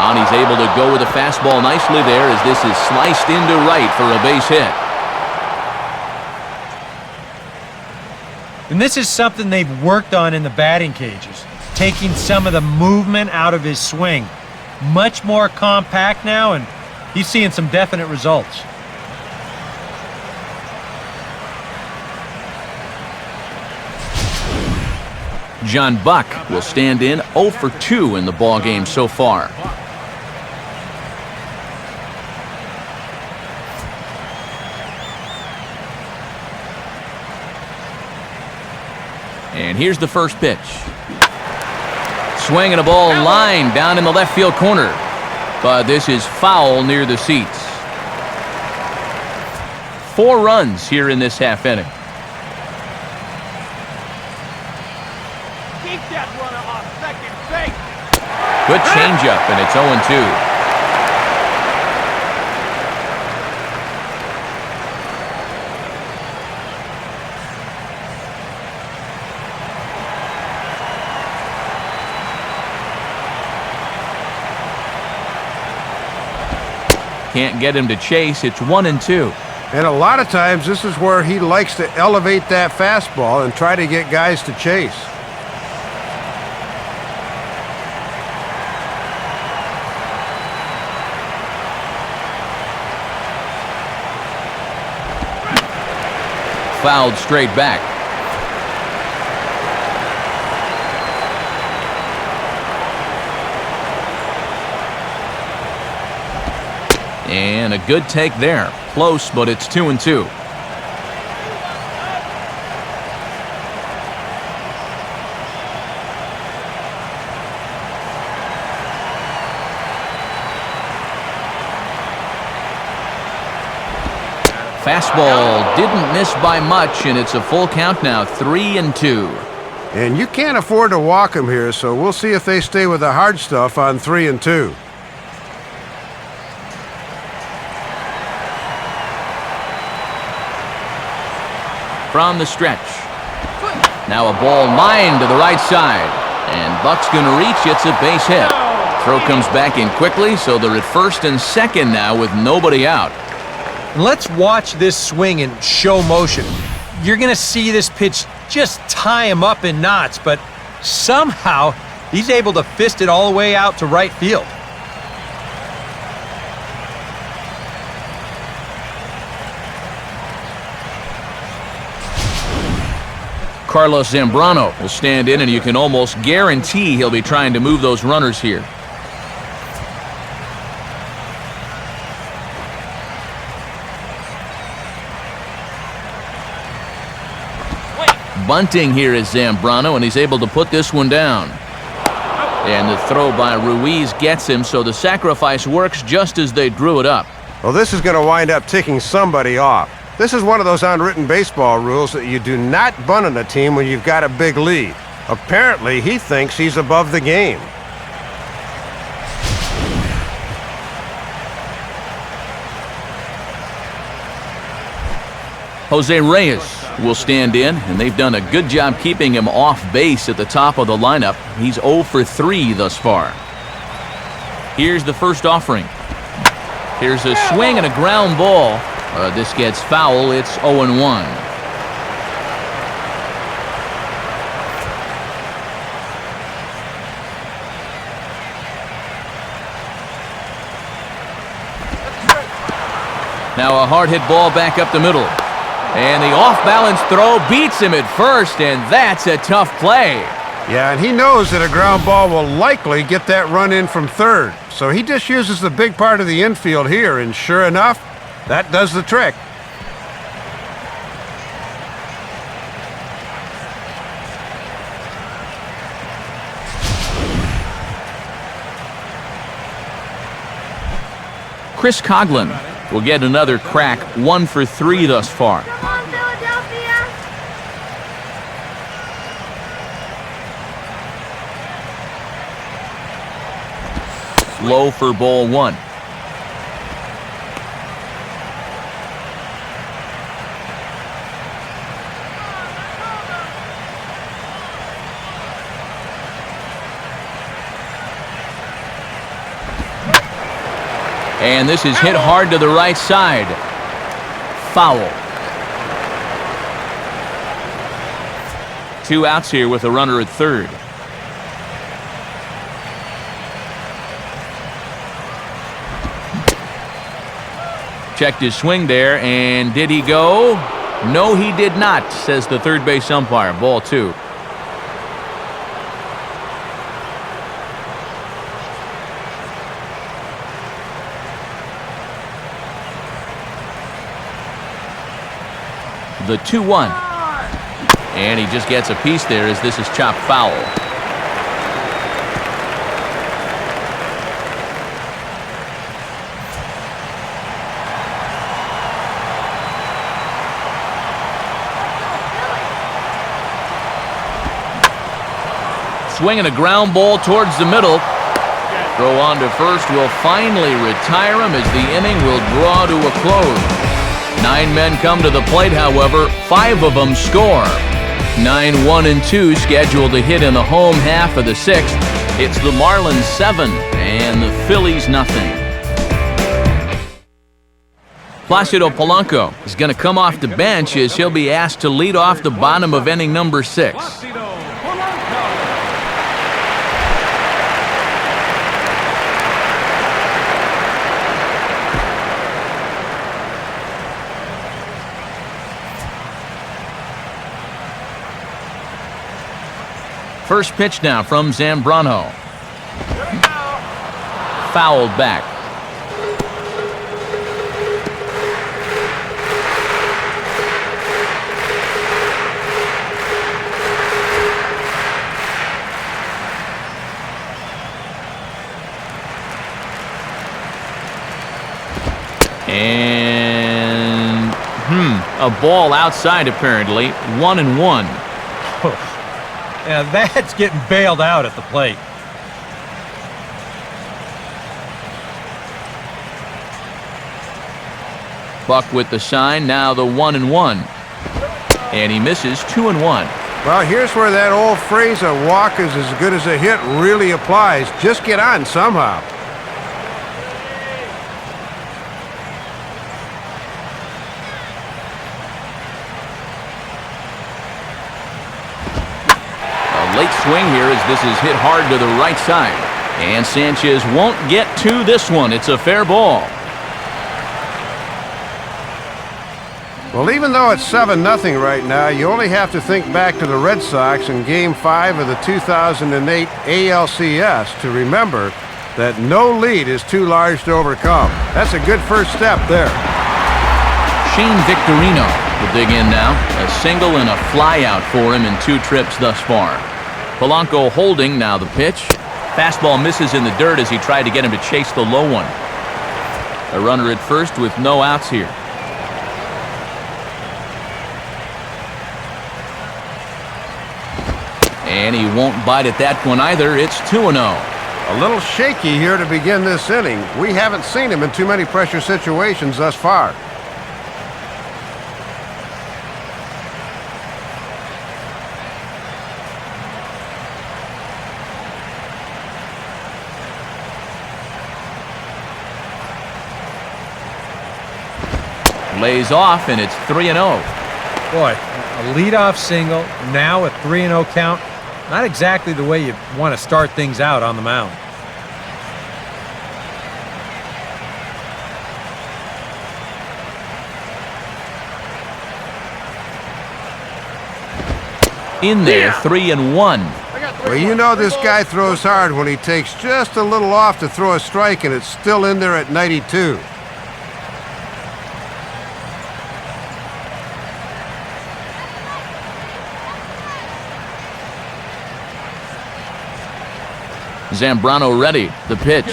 And he's able to go with a fastball nicely there as this is sliced into right for a base hit. And this is something they've worked on in the batting cages, taking some of the movement out of his swing. Much more compact now, and he's seeing some definite results. John Buck will stand in 0 for 2 in the ballgame so far. And here's the first pitch. Swinging a ball line down in the left field corner. But this is foul near the seats. 4 runs here in this half inning. Keep that runner off second base. Good changeup, and it's 0-2. Can't get him to chase. It's 1-2. And a lot of times this is where he likes to elevate that fastball and try to get guys to chase. Fouled straight back. And a good take there. Close, but it's 2-2. Fastball didn't miss by much, and it's a full count now, 3-2. And you can't afford to walk him here, so we'll see if they stay with the hard stuff on 3-2. From the stretch. Now a ball lined to the right side. And Buck's going to reach. It's a base hit. Throw comes back in quickly, so they're at first and second now with nobody out. Let's watch this swing in show motion. You're going to see this pitch just tie him up in knots, but somehow he's able to fist it all the way out to right field. Carlos Zambrano will stand in, and you can almost guarantee he'll be trying to move those runners here. Bunting here is Zambrano, and he's able to put this one down. And the throw by Ruiz gets him, so the sacrifice works just as they drew it up. Well, this is going to wind up ticking somebody off. This is one of those unwritten baseball rules that you do not bunt on a team when you've got a big lead. Apparently, he thinks he's above the game. Jose Reyes will stand in, and they've done a good job keeping him off base at the top of the lineup. He's 0 for 3 thus far. Here's the first offering. Here's a swing and a ground ball. This gets foul. It's 0-1. Now a hard hit ball back up the middle. And the off-balance throw beats him at first, and that's a tough play. Yeah, and he knows that a ground ball will likely get that run in from third. So he just uses the big part of the infield here, and sure enough, that does the trick. Chris Coughlin will get another crack, 1 for 3 thus far. Come on, Philadelphia! Low for ball 1. And this is hit hard to the right side. Foul. 2 outs here with a runner at third. Checked his swing there, and did he go? No, he did not, says the third base umpire. Ball 2. The 2-1. And he just gets a piece there as this is chopped foul. Swinging a ground ball towards the middle. Throw on to first will finally retire him as the inning will draw to a close. 9 men come to the plate, however, 5 of them score. 9, 1, and 2 scheduled to hit in the home half of the 6th. It's the Marlins 7 and the Phillies nothing. Placido Polanco is going to come off the bench as he'll be asked to lead off the bottom of inning number 6. First pitch now from Zambrano. Fouled back. And a ball outside apparently. 1-1. Yeah, that's getting bailed out at the plate. Buck with the sign, now the 1-1. And he misses. 2-1. Well, here's where that old phrase, a walk is as good as a hit, really applies. Just get on somehow. Late swing here as this is hit hard to the right side. And Sanchez won't get to this one. It's a fair ball. Well, even though it's 7-0 right now, you only have to think back to the Red Sox in Game 5 of the 2008 ALCS to remember that no lead is too large to overcome. That's a good first step there. Shane Victorino will dig in now. A single and a fly out for him in 2 trips thus far. Polanco holding now the pitch. Fastball misses in the dirt as he tried to get him to chase the low one. A runner at first with no outs here. And he won't bite at that one either. It's 2-0. A little shaky here to begin this inning. We haven't seen him in too many pressure situations thus far. Lays off, and it's 3-0. Boy, a leadoff single, now a 3-0 count. Not exactly the way you want to start things out on the mound. In there, 3-1. Well, you know this guy throws hard when he takes just a little off to throw a strike, and it's still in there at 92. Zambrano ready. The pitch.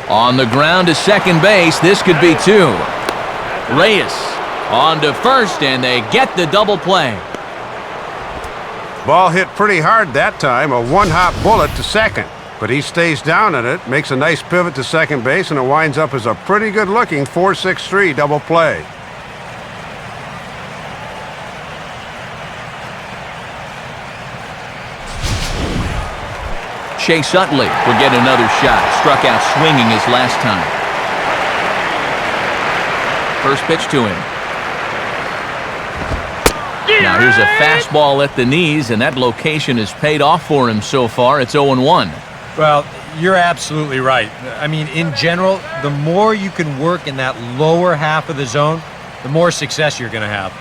On the ground to second base. This could be 2. Reyes on to first, and they get the double play. Ball hit pretty hard that time, a one-hop bullet to second. But he stays down at it, makes a nice pivot to second base, and it winds up as a pretty good-looking 4-6-3 double play. Chase Utley will get another shot. Struck out swinging his last time. First pitch to him. Now here's a fastball at the knees, and that location has paid off for him so far. It's 0-1. Well, you're absolutely right. I mean, in general, the more you can work in that lower half of the zone, the more success you're going to have.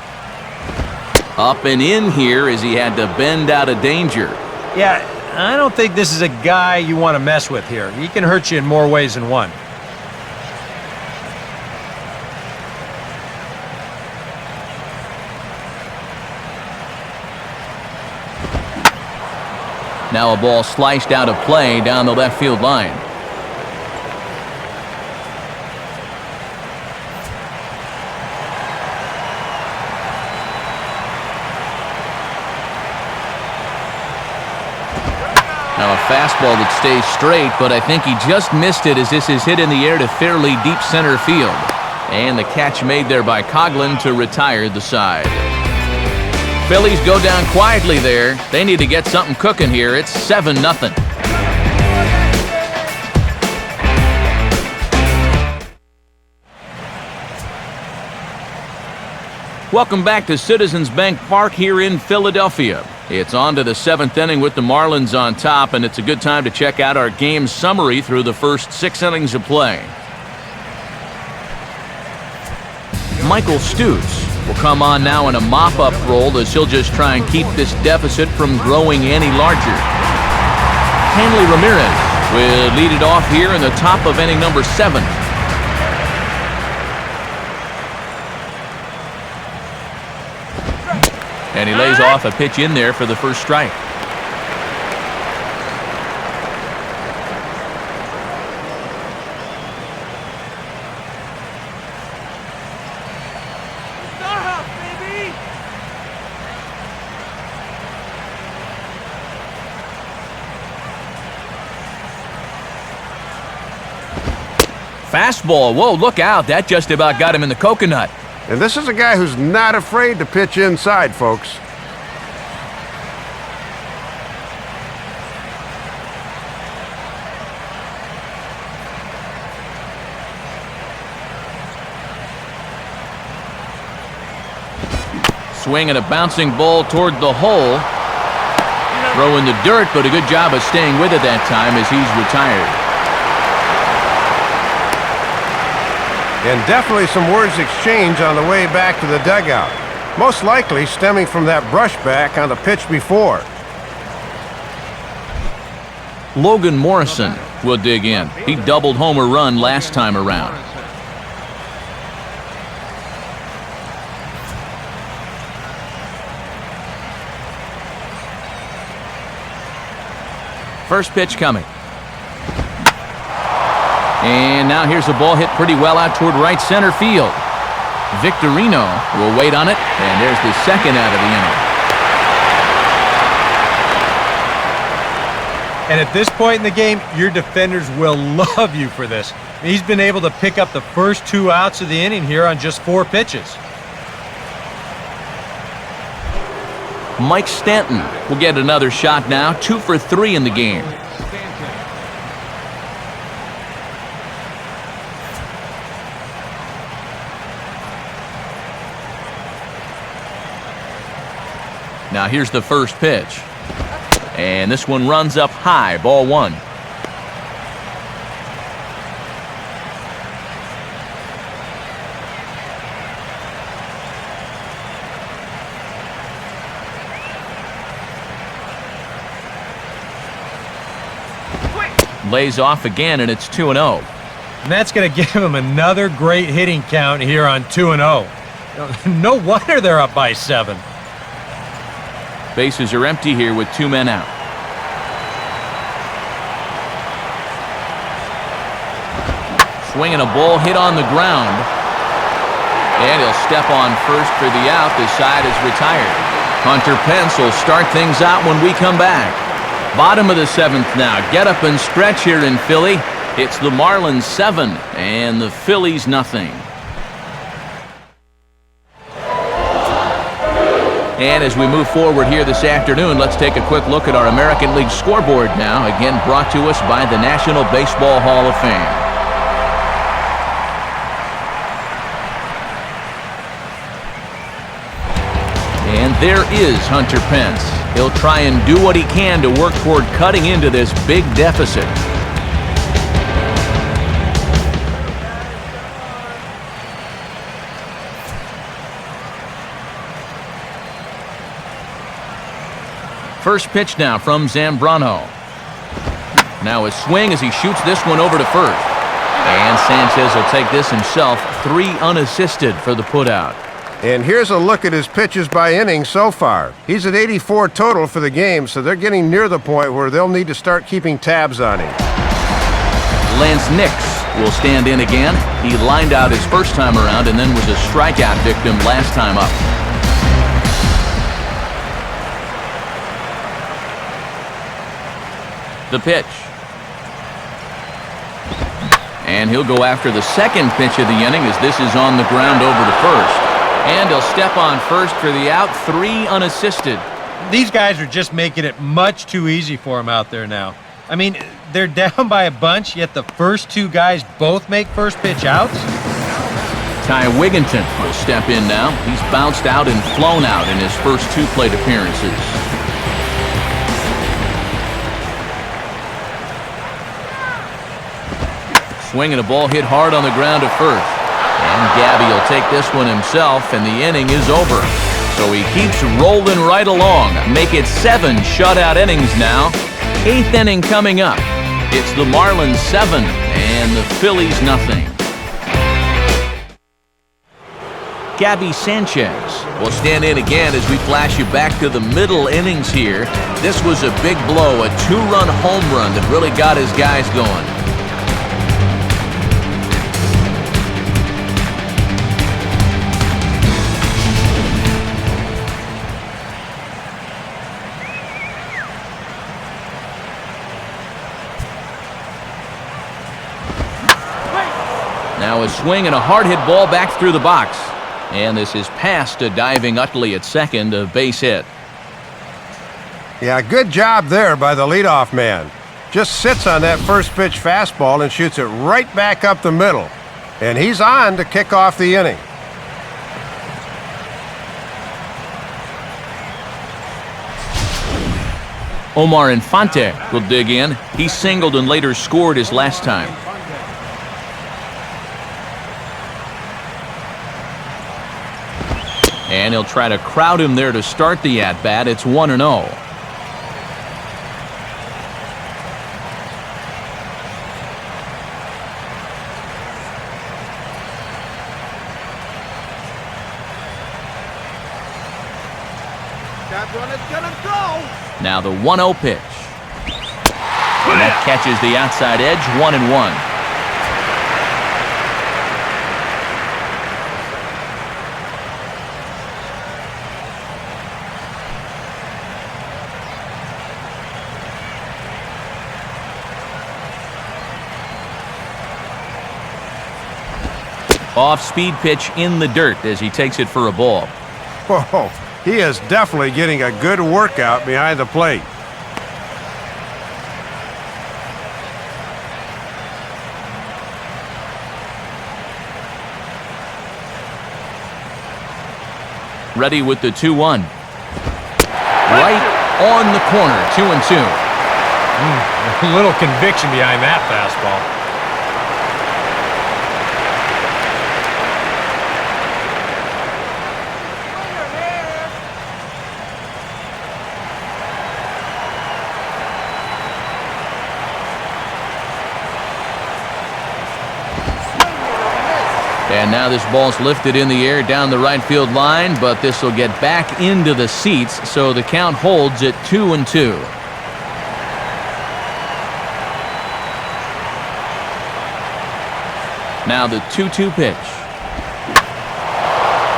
Up and in here as he had to bend out of danger. Yeah, I don't think this is a guy you want to mess with here. He can hurt you in more ways than one. Now a ball sliced out of play down the left field line. Now a fastball that stays straight, but I think he just missed it as this is hit in the air to fairly deep center field. And the catch made there by Coughlin to retire the side. Phillies go down quietly there. They need to get something cooking here. It's 7-0. Welcome back to Citizens Bank Park here in Philadelphia. It's on to the 7th inning with the Marlins on top, and it's a good time to check out our game summary through the first 6 innings of play. Michael Stutes will come on now in a mop-up role as he'll just try and keep this deficit from growing any larger. Hanley Ramirez will lead it off here in the top of inning number 7. And he lays off a pitch in there for the first strike. Fastball. Whoa, look out. That just about got him in the coconut. And this is a guy who's not afraid to pitch inside, folks. Swinging a bouncing ball toward the hole. Throw in the dirt, but a good job of staying with it that time as he's retired. And definitely some words exchanged on the way back to the dugout. Most likely stemming from that brushback on the pitch before. Logan Morrison will dig in. He doubled homer run last time around. First pitch coming. And now here's a ball hit pretty well out toward right center field. Victorino will wait on it, and there's the second out of the inning. And at this point in the game, your defenders will love you for this. He's been able to pick up the first 2 outs of the inning here on just 4 pitches. Mike Stanton will get another shot now, 2 for 3 in the game. Now here's the first pitch. And this one runs up high, ball one. Lays off again, and it's 2-0. And that's going to give him another great hitting count here on 2-0. No wonder they're up by 7. Bases are empty here with 2 men out. Swinging a ball hit on the ground. And he'll step on first for the out. The side is retired. Hunter Pence will start things out when we come back. Bottom of the 7th now. Get up and stretch here in Philly. It's the Marlins 7 and the Phillies nothing. And as we move forward here this afternoon, let's take a quick look at our American League scoreboard now. Again, brought to us by the National Baseball Hall of Fame. And there is Hunter Pence. He'll try and do what he can to work toward cutting into this big deficit. First pitch now from Zambrano. Now a swing as he shoots this one over to first. And Sanchez will take this himself. 3 unassisted for the putout. And here's a look at his pitches by inning so far. He's at 84 total for the game, so they're getting near the point where they'll need to start keeping tabs on him. Lance Nix will stand in again. He lined out his first time around and then was a strikeout victim last time up. The pitch. And he'll go after the second pitch of the inning as this is on the ground over to first. And he'll step on first for the out. 3 unassisted. These guys are just making it much too easy for him out there now. I mean, they're down by a bunch, yet the first 2 guys both make first pitch outs. Ty Wigginton will step in now. He's bounced out and flown out in his first 2 plate appearances. Swinging a ball hit hard on the ground at first. And Gabby will take this one himself, and the inning is over. So he keeps rolling right along. Make it 7 shutout innings now. 8th inning coming up. It's the Marlins 7 and the Phillies nothing. Gabby Sanchez will stand in again as we flash you back to the middle innings here. This was a big blow, a 2-run home run that really got his guys going. Now a swing and a hard hit ball back through the box. And this is past a diving Utley at second, a base hit. Yeah, good job there by the leadoff man. Just sits on that first pitch fastball and shoots it right back up the middle. And he's on to kick off the inning. Omar Infante will dig in. He singled and later scored his last time. And he'll try to crowd him there to start the at-bat. It's 1-0. That one is gonna go. Now the 1-0 pitch. And that catches the outside edge, 1-1. Off-speed pitch in the dirt as he takes it for a ball. Whoa, he is definitely getting a good workout behind the plate. Ready with the 2-1. right on the corner, 2-2. A little conviction behind that fastball. And now this ball's lifted in the air down the right field line, but this will get back into the seats, so the count holds at 2-2. Now the 2-2 pitch.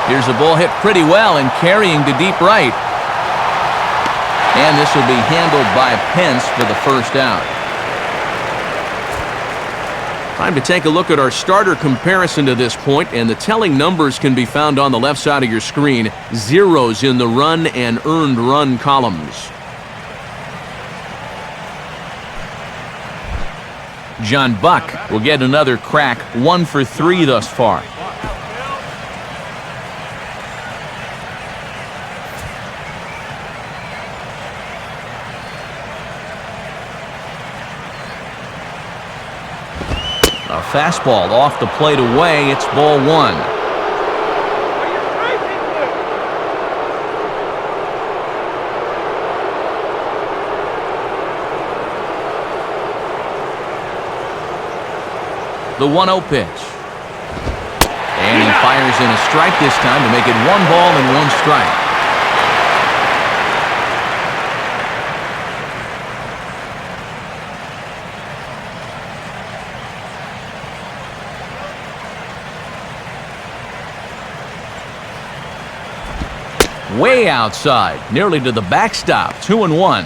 Here's a ball hit pretty well and carrying to deep right. And this will be handled by Pence for the first out. Time to take a look at our starter comparison to this point, and the telling numbers can be found on the left side of your screen. Zeros in the run and earned run columns. John Buck will get another crack, 1 for 3 thus far. A fastball off the plate away. It's ball 1. The 1-0 pitch. And he fires in a strike this time to make it 1 ball and 1 strike. Way outside, nearly to the backstop, 2-1.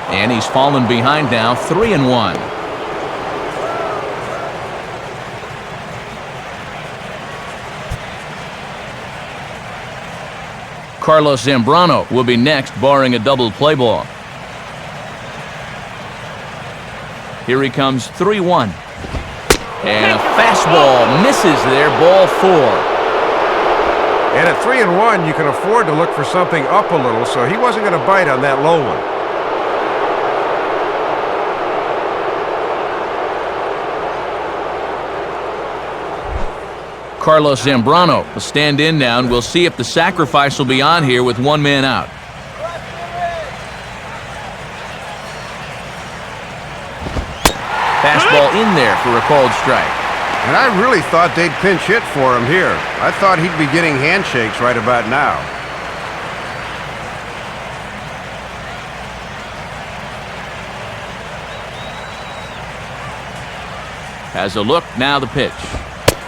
And he's fallen behind now, 3-1. Carlos Zambrano will be next, barring a double play ball. Here he comes, 3-1. And a fastball misses there, ball 4. And at 3-1, you can afford to look for something up a little, so he wasn't going to bite on that low one. Carlos Zambrano will stand in now, and we'll see if the sacrifice will be on here with 1 man out. Fastball in there for a called strike. And I really thought they'd pinch hit for him here. I thought he'd be getting handshakes right about now. Has a look, now the pitch.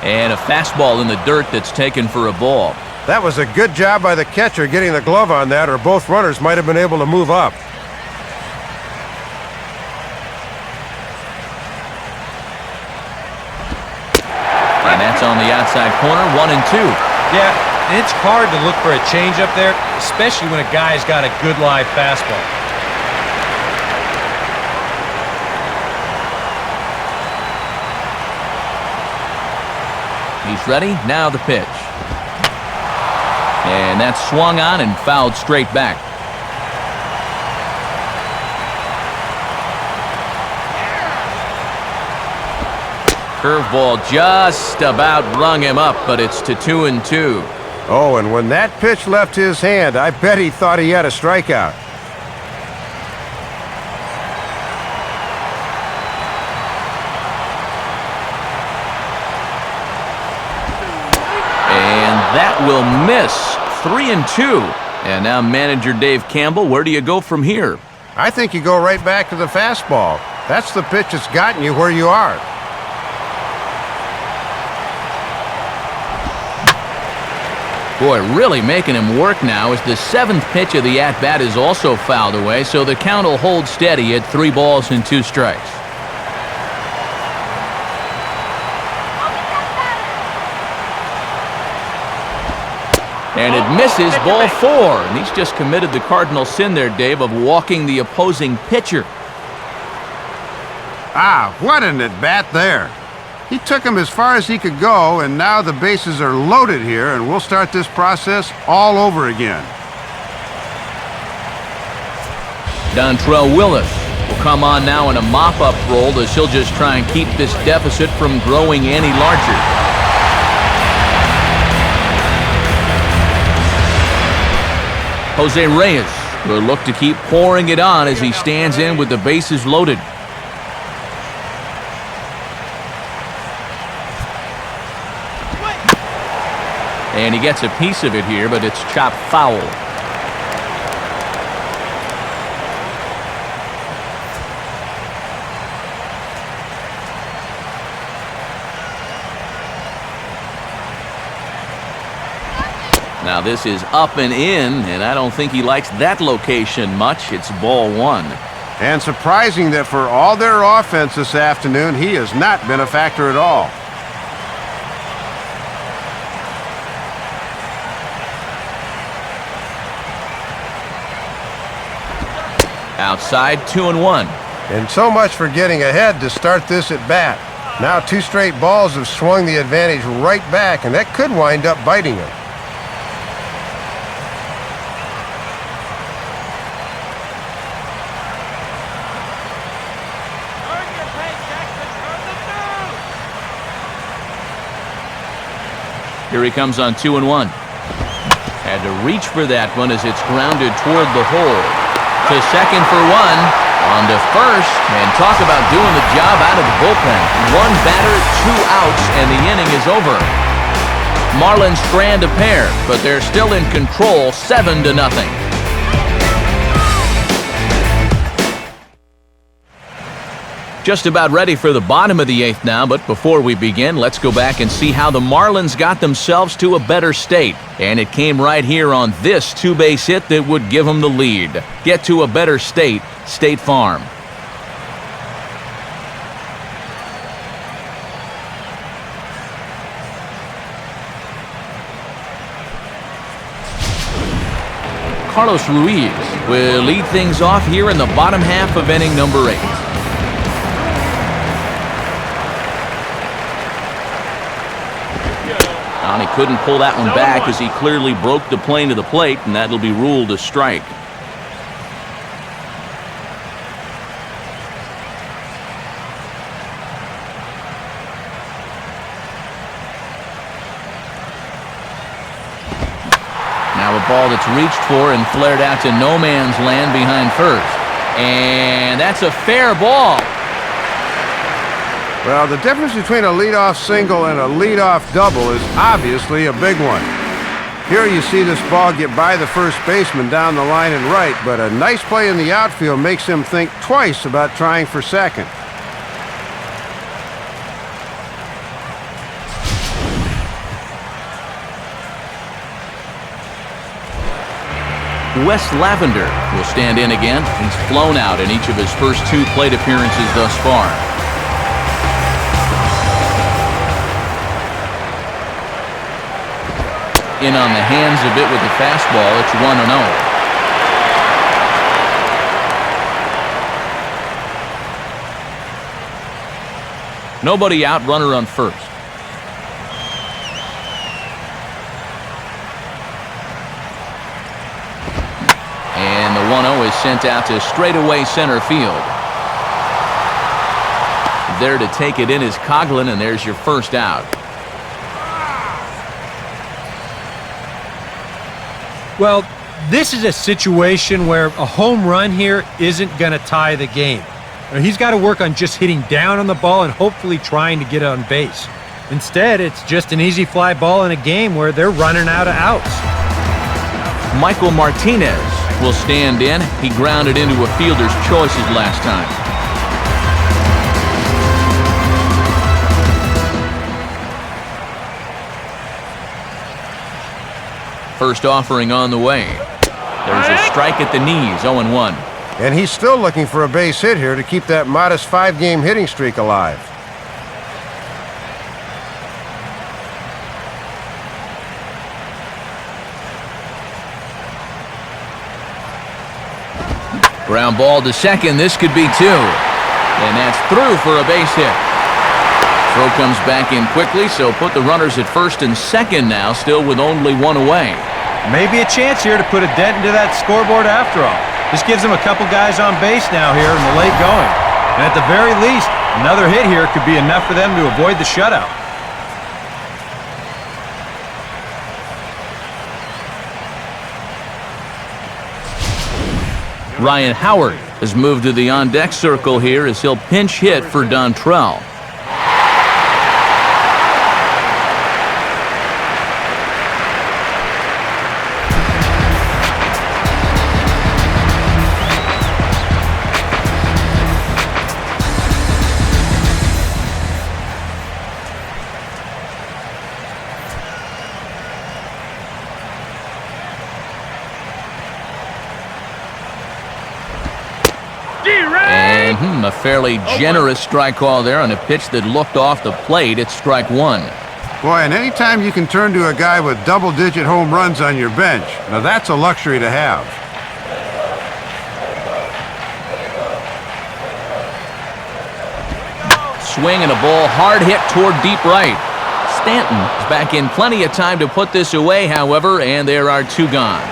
And a fastball in the dirt that's taken for a ball. That was a good job by the catcher getting the glove on that, or both runners might have been able to move up. And that's on the outside corner, 1-2. Yeah, and it's hard to look for a changeup there, especially when a guy's got a good live fastball. He's ready, now the pitch. And that's swung on and fouled straight back. Curveball just about rung him up, but it's to 2-2. Oh, and when that pitch left his hand, I bet he thought he had a strikeout. That will miss, 3-2. And now manager Dave Campbell, where do you go from here? I think you go right back to the fastball. That's the pitch that's gotten you where you are. Boy, really making him work now as the 7th pitch of the at-bat is also fouled away, so the count will hold steady at 3 balls and 2 strikes. And it misses, ball 4. And he's just committed the cardinal sin there, Dave, of walking the opposing pitcher. Ah, what an at-bat there. He took him as far as he could go, and now the bases are loaded here, and we'll start this process all over again. Dontrell Willis will come on now in a mop-up role as he'll just try and keep this deficit from growing any larger. Jose Reyes will look to keep pouring it on as he stands in with the bases loaded. And he gets a piece of it here, but it's chopped foul. Now this is up and in, and I don't think he likes that location much. It's ball 1. And surprising that for all their offense this afternoon, he has not been a factor at all. Outside, 2-1. And so much for getting ahead to start this at bat. Now 2 straight balls have swung the advantage right back, and that could wind up biting him. Here he comes on 2-1. Had to reach for that one as it's grounded toward the hole. To second for 1. On to first. And talk about doing the job out of the bullpen. 1 batter, 2 outs, and the inning is over. Marlins strand a pair, but they're still in control, 7-0. Just about ready for the bottom of the 8th now, but before we begin, let's go back and see how the Marlins got themselves to a better state. And it came right here on this 2-base hit that would give them the lead. Get to a better state, State Farm. Carlos Ruiz will lead things off here in the bottom half of inning number 8. And he couldn't pull that one back as he clearly broke the plane to the plate, and that'll be ruled a strike. Now a ball that's reached for and flared out to no man's land behind first. And that's a fair ball. Well, the difference between a leadoff single and a leadoff double is obviously a big one. Here you see this ball get by the first baseman down the line and right, but a nice play in the outfield makes him think twice about trying for second. Wes Lavender will stand in again. He's flown out in each of his first 2 plate appearances thus far. In on the hands of it with the fastball. It's 1-0. Nobody out, runner on first. And the 1-0 is sent out to straightaway center field. There to take it in is Coughlin, and there's your first out. Well, this is a situation where a home run here isn't going to tie the game. He's got to work on just hitting down on the ball and hopefully trying to get on base. Instead, it's just an easy fly ball in a game where they're running out of outs. Michael Martinez will stand in. He grounded into a fielder's choices last time. First offering on the way. There's a strike at the knees, 0-1. And he's still looking for a base hit here to keep that modest 5-game hitting streak alive. Ground ball to second. This could be two. And that's through for a base hit. Throw comes back in quickly, so put the runners at first and second now, still with only one away. Maybe a chance here to put a dent into that scoreboard after all. This gives them a couple guys on base now here in the late going. And at the very least, another hit here could be enough for them to avoid the shutout. Ryan Howard has moved to the on-deck circle here as he'll pinch hit for Dontrell. A fairly generous strike call there on a pitch that looked off the plate. It's strike one. Boy, and anytime you can turn to a guy with double-digit home runs on your bench, now that's a luxury to have. Swing and a ball hard hit toward deep right. Stanton is back in plenty of time to put this away, however, and there are two gone.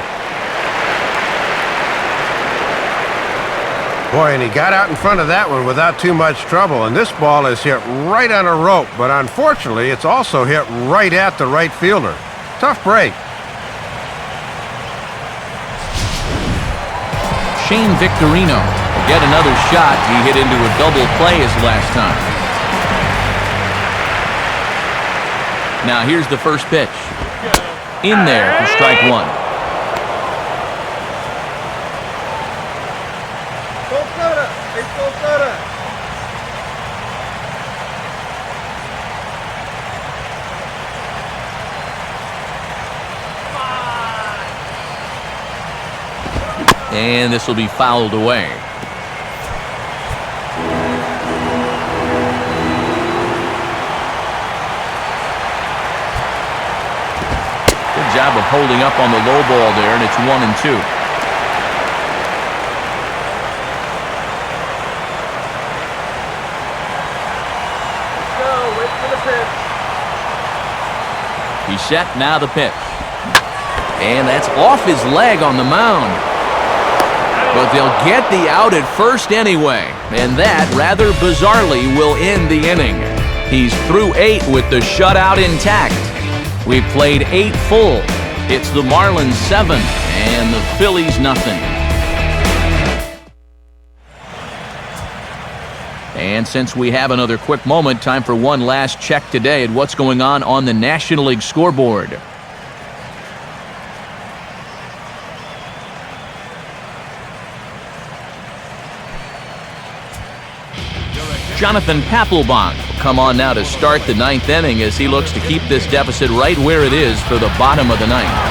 Boy, and he got out in front of that one without too much trouble, and this ball is hit right on a rope, but unfortunately, it's also hit right at the right fielder. Tough break. Shane Victorino will get another shot. He hit into a double play his last time. Now here's the first pitch. In there for strike one. And this will be fouled away. Good job of holding up on the low ball there, and it's 1-2. Wait for the pitch. He's set, now the pitch. And that's off his leg on the mound. But they'll get the out at first anyway, and that, rather bizarrely, will end the inning. He's through 8 with the shutout intact. We've played 8 full. It's the Marlins 7 and the Phillies nothing. And since we have another quick moment, time for one last check today at what's going on the National League scoreboard. Jonathan Papelbon will come on now to start the 9th inning as he looks to keep this deficit right where it is for the bottom of the 9th.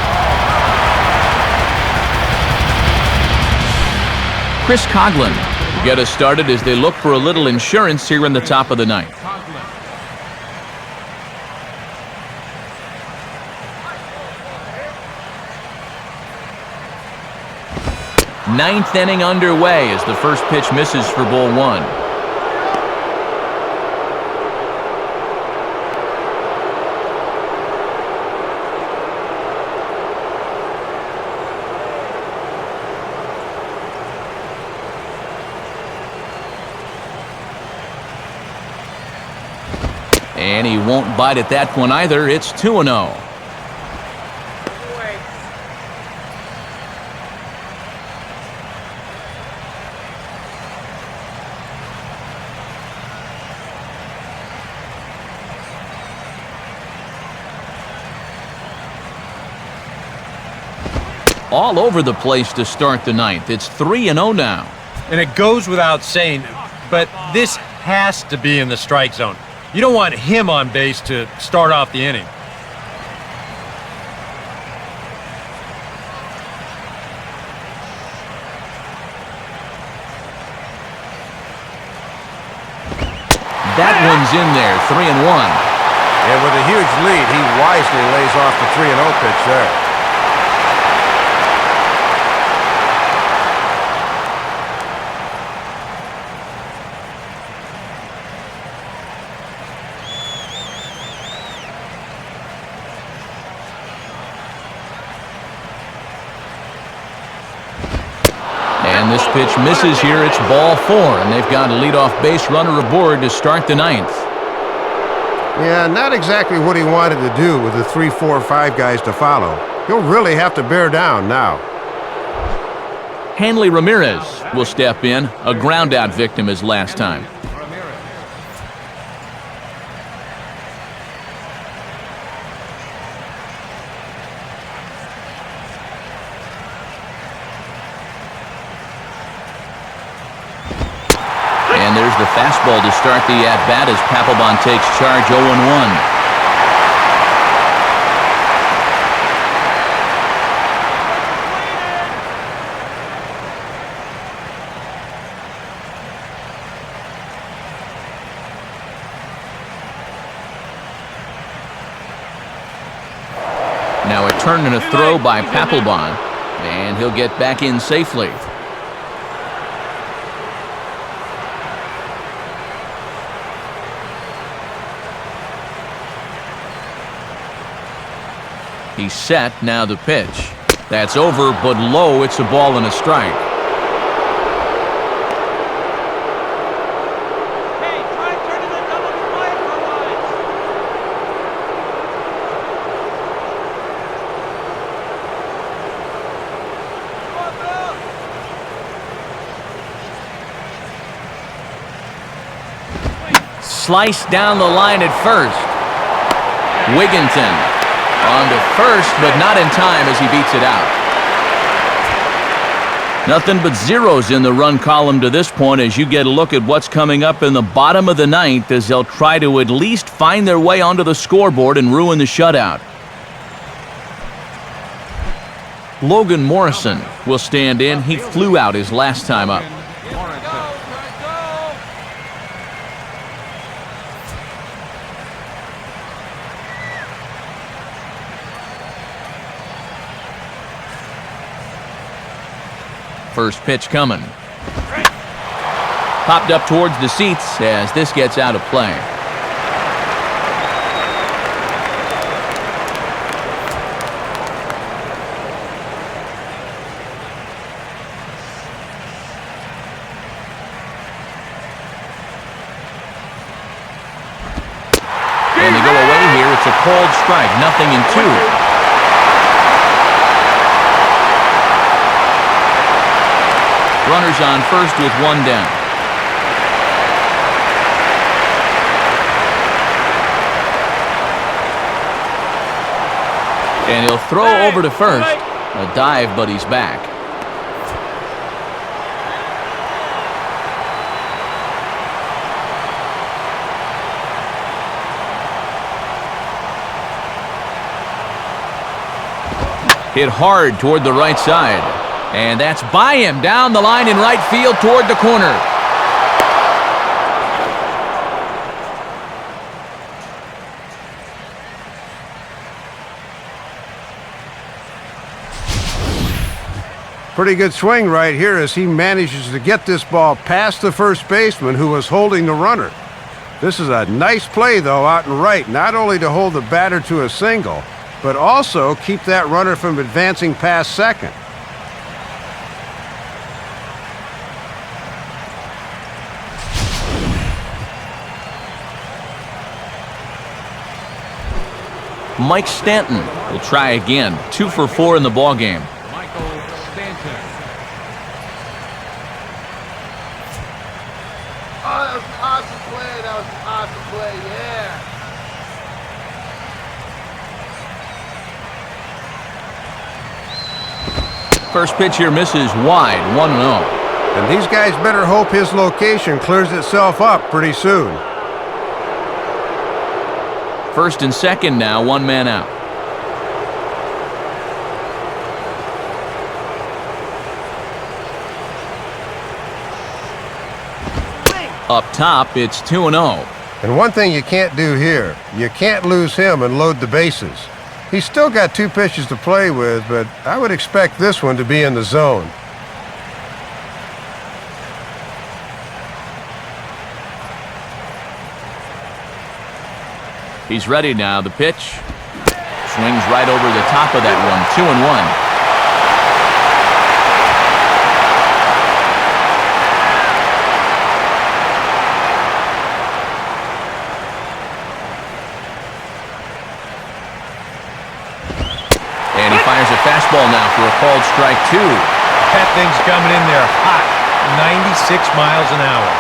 Chris Coughlin will get us started as they look for a little insurance here in the top of the 9th. Ninth inning underway as the first pitch misses for ball one. And he won't bite at that one either. It's 2-0. All over the place to start the 9th. It's 3-0 now. And it goes without saying, but this has to be in the strike zone. You don't want him on base to start off the inning. That one's in there, 3-1. And with a huge lead, he wisely lays off the 3-0 pitch there. And this pitch misses here. It's ball 4, and they've got a leadoff base runner aboard to start the 9th. Yeah, not exactly what he wanted to do with the 3, 4, 5 guys to follow. He'll really have to bear down now. Hanley Ramirez will step in, a ground-out victim as last time. And there's the fastball to start the at-bat as Papelbon takes charge 0-1. Now a turn and a throw by Papelbon, and he'll get back in safely. He's set, now the pitch. That's over, but low. It's a ball and a strike. Hey, try turning the double play for once. Come on, Bill. Sliced down the line at first. Wigginton on to first, but not in time as he beats it out. Nothing but zeros in the run column to this point as you get a look at what's coming up in the bottom of the 9th as they'll try to at least find their way onto the scoreboard and ruin the shutout. Logan Morrison will stand in. He flew out his last time up. First pitch coming. Popped up towards the seats as this gets out of play. And they go away here. It's a called strike. 0-2. Runners on first with one down. And he'll throw over to first. A dive, but he's back. Hit hard toward the right side. And that's by him down the line in right field toward the corner. Pretty good swing right here as he manages to get this ball past the first baseman who was holding the runner. This is a nice play, though, out and right, not only to hold the batter to a single, but also keep that runner from advancing past second. Mike Stanton will try again. 2 for 4 in the ballgame. Oh, that was an awesome play. That was an awesome play, yeah. First pitch here misses wide, 1-0. And these guys better hope his location clears itself up pretty soon. First and second now, one man out. Up top, it's 2-0. And one thing you can't do here, you can't lose him and load the bases. He's still got 2 pitches to play with, but I would expect this one to be in the zone. He's ready now. The pitch swings right over the top of that one. 2-1. Fires a fastball now for a called strike 2. That thing's coming in there hot, 96 miles an hour.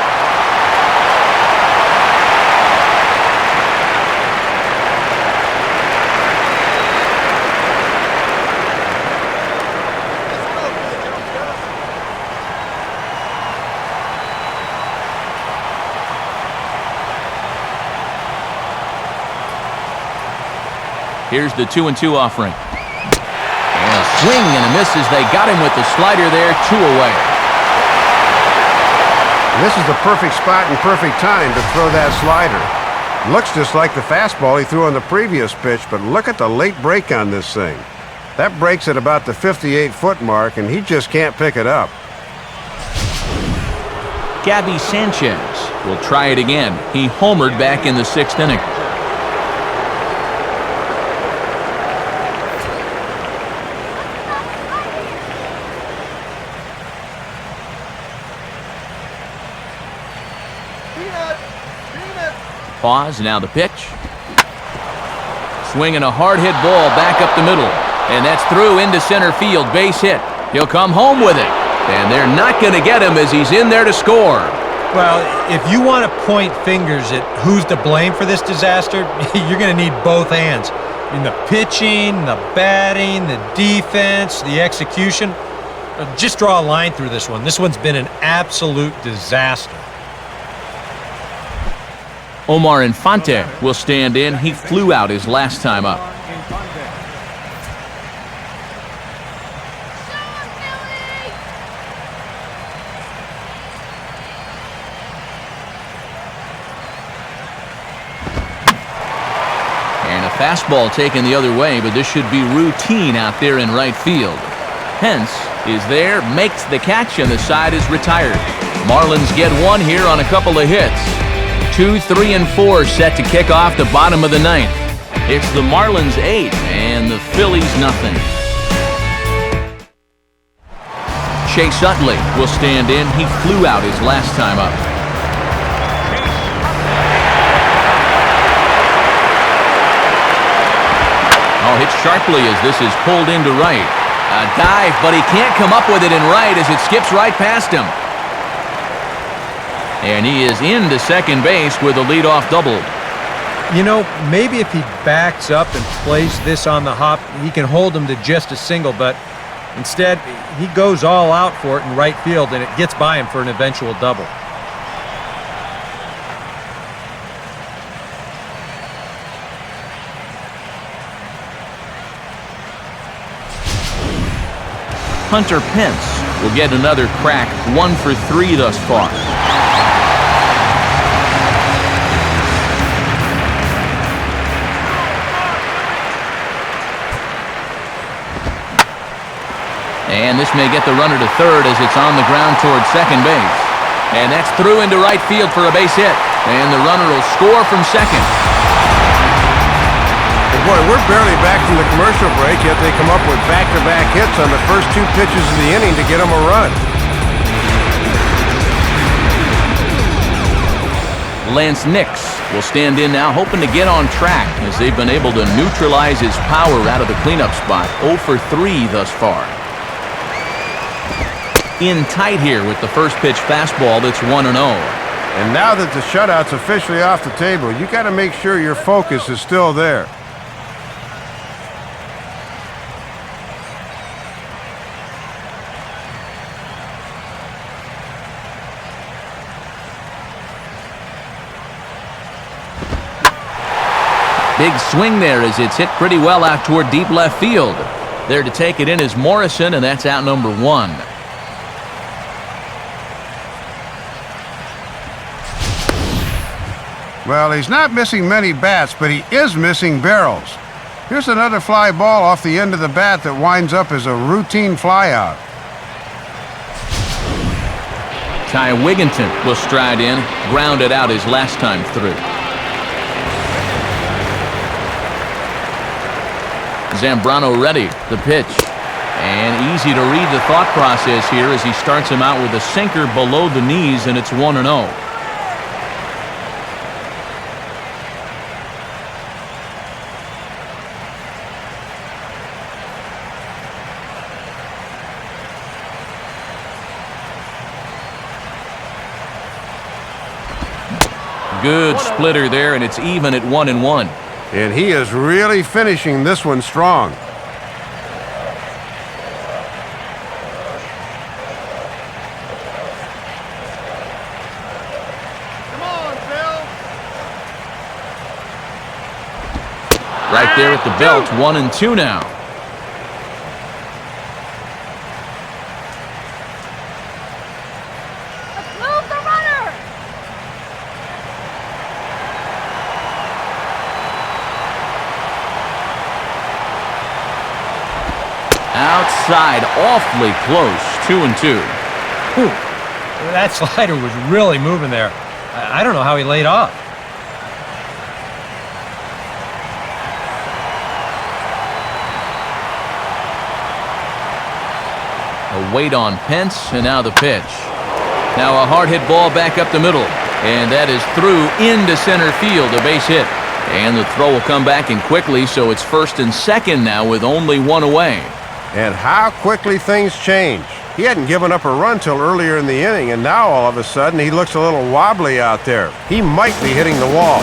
Here's the 2-2 offering. And a swing and a miss as they got him with the slider there, 2 away. This is the perfect spot and perfect time to throw that slider. Looks just like the fastball he threw on the previous pitch, but look at the late break on this thing. That breaks at about the 58-foot mark, and he just can't pick it up. Gabby Sanchez will try it again. He homered back in the 6th inning. Pause, now the pitch. Swinging a hard-hit ball back up the middle. And that's through into center field, base hit. He'll come home with it. And they're not going to get him as he's in there to score. Well, if you want to point fingers at who's to blame for this disaster, you're going to need both hands. In the pitching, the batting, the defense, the execution. Just draw a line through this one. This one's been an absolute disaster. Omar Infante will stand in. He flew out his last time up. And a fastball taken the other way, but this should be routine out there in right field. Hence is there, makes the catch, and the side is retired. Marlins get one here on a couple of hits. 2, 3, and 4 set to kick off the bottom of the 9th. It's the Marlins 8 and the Phillies nothing. Chase Utley will stand in. He flew out his last time up. Oh, hit sharply as this is pulled into right. A dive, but he can't come up with it in right as it skips right past him. And he is into second base with a leadoff double. You know, maybe if he backs up and plays this on the hop, he can hold him to just a single, but instead, he goes all out for it in right field, and it gets by him for an eventual double. Hunter Pence will get another crack, 1 for 3 thus far. And this may get the runner to third as it's on the ground toward second base. And that's through into right field for a base hit. And the runner will score from second. And boy, we're barely back from the commercial break, yet they come up with back-to-back hits on the first 2 pitches of the inning to get them a run. Lance Nix will stand in now, hoping to get on track as they've been able to neutralize his power out of the cleanup spot. 0 for 3 thus far. In tight here with the first pitch fastball that's 1-0. And now that the shutout's officially off the table, you got to make sure your focus is still there. Big swing there as it's hit pretty well out toward deep left field. There to take it in is Morrison, and that's out number 1. Well, he's not missing many bats, but he is missing barrels. Here's another fly ball off the end of the bat that winds up as a routine flyout. Ty Wigginton will stride in, grounded out his last time through. Zambrano ready, the pitch. And easy to read the thought process here as he starts him out with a sinker below the knees, and it's 1-0. Good splitter there, and it's even at 1-1. And he is really finishing this one strong. Come on, Phil. Right there at the belt, 1-2 now. Let's move the runner. Outside, awfully close, 2-2. Whew. That slider was really moving there. I don't know how he laid off. A wait on Pence, and now the pitch. Now a hard hit ball back up the middle, and that is through into center field, a base hit. And the throw will come back in quickly, so it's first and second now with only one away. And how quickly things change. He hadn't given up a run till earlier in the inning, and now all of a sudden he looks a little wobbly out there. He might be hitting the wall.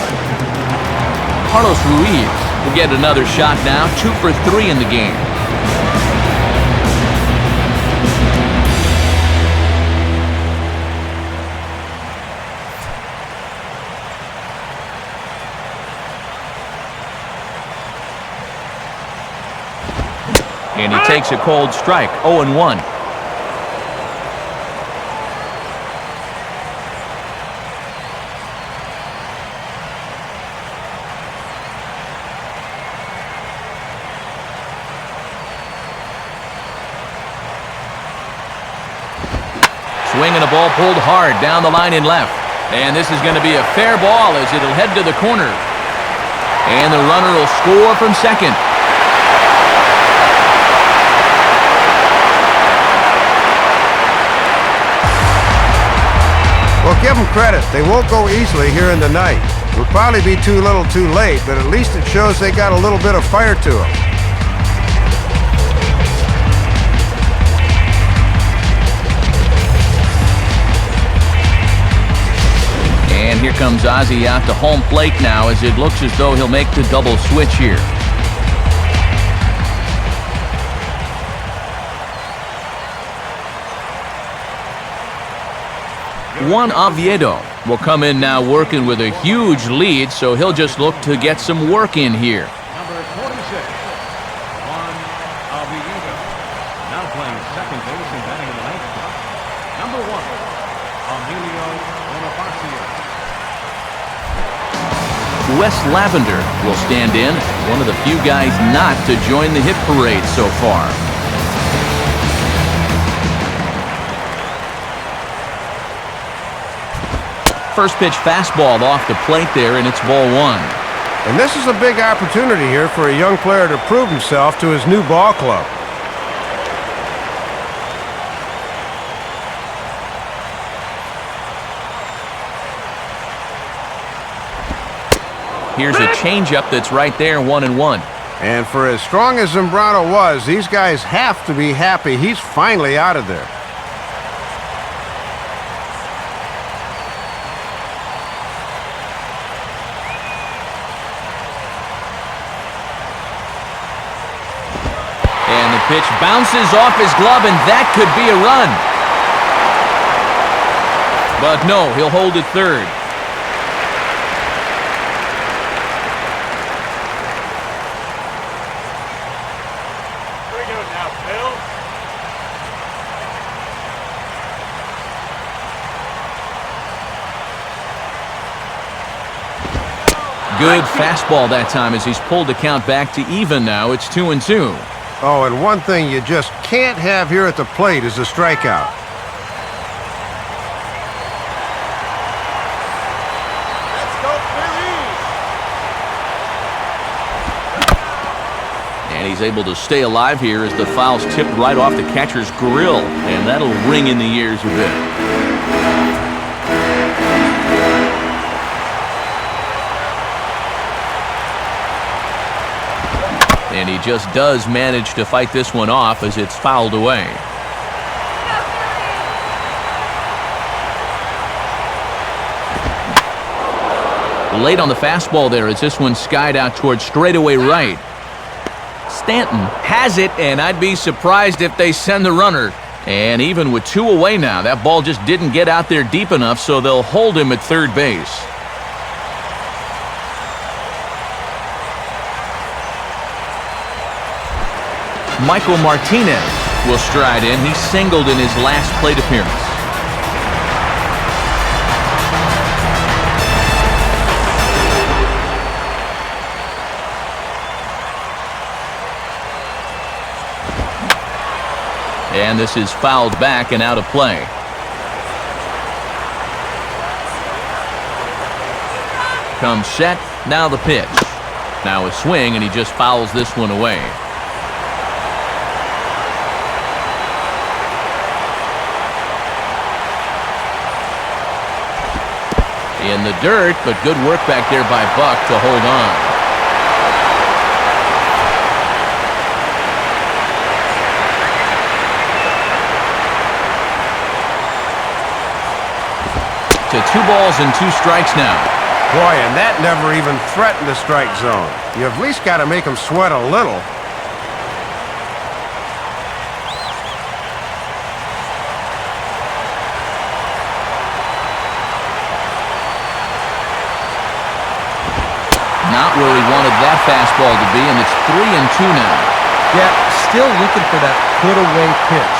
Carlos Ruiz will get another shot now, 2 for 3 in the game. And he takes a cold strike, 0-1. Swinging a ball pulled hard down the line in left. And this is going to be a fair ball as it'll head to the corner. And the runner will score from second. Well, give them credit. They won't go easily here in the night. It'll probably be too little too late, but at least it shows they got a little bit of fire to them. And here comes Ozzie out to home plate now as it looks as though he'll make the double switch here. Juan Oviedo will come in now working with a huge lead, so he'll just look to get some work in here. Number 46, Juan Oviedo. Now playing second base and batting in the ninth spot. Number 1, Emilio Bonifacio. Wes Lavender will stand in, one of the few guys not to join the hit parade so far. First pitch fastball off the plate there, and it's ball 1. And this is a big opportunity here for a young player to prove himself to his new ball club. Here's a changeup that's right there, 1-1. And for as strong as Zambrano was, these guys have to be happy he's finally out of there. And the pitch bounces off his glove, and that could be a run. But no, he'll hold it third. Good fastball that time as he's pulled the count back to even now. It's 2-2. Oh, and one thing you just can't have here at the plate is a strikeout. Let's go, Phillies! And he's able to stay alive here as the foul's tipped right off the catcher's grill. And that'll ring in the ears a bit. And he just does manage to fight this one off as it's fouled away. Late on the fastball there as this one skied out towards straightaway right. Stanton has it, and I'd be surprised if they send the runner. And even with 2 away now, that ball just didn't get out there deep enough, so they'll hold him at third base. Michael Martinez will stride in. He singled in his last plate appearance. And this is fouled back and out of play. Comes set, now the pitch. Now a swing, and he just fouls this one away. In the dirt, but good work back there by Buck to hold on. To 2 balls and 2 strikes now. Boy, and that never even threatened the strike zone. You at least got to make him sweat a little. Not where he wanted that fastball to be, and it's 3-2 now. Yeah, still looking for that put-away pitch.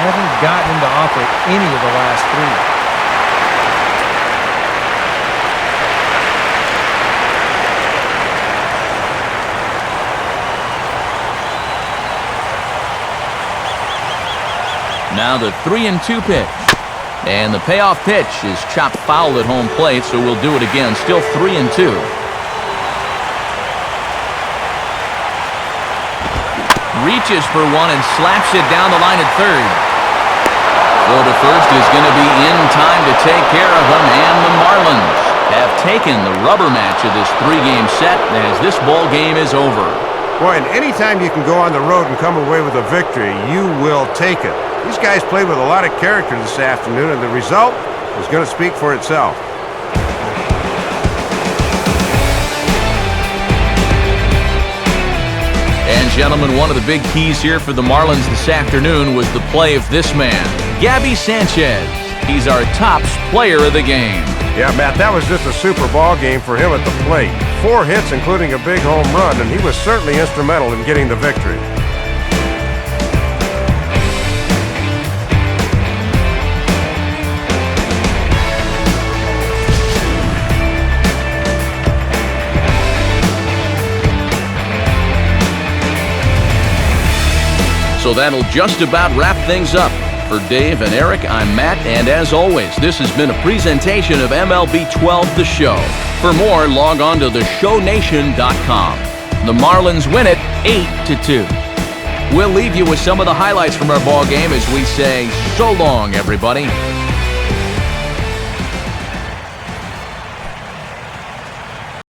Haven't gotten him to offer any of the last 3. Now the 3-2 pitch. And the payoff pitch is chopped foul at home plate, so we'll do it again. Still 3-2. Reaches for one and slaps it down the line at third. Throw to first is going to be in time to take care of them, and the Marlins have taken the rubber match of this 3-game set as this ball game is over. Boy, and anytime you can go on the road and come away with a victory, you will take it. These guys played with a lot of character this afternoon, and the result is going to speak for itself. And gentlemen, one of the big keys here for the Marlins this afternoon was the play of this man, Gabby Sanchez. He's our top player of the game. Yeah, Matt, that was just a super ball game for him at the plate. 4 hits, including a big home run, and he was certainly instrumental in getting the victory. So that'll just about wrap things up. For Dave and Eric, I'm Matt, and as always, this has been a presentation of MLB 12 The Show. For more, log on to theshownation.com. The Marlins win it 8-2. We'll leave you with some of the highlights from our ball game as we say so long, everybody.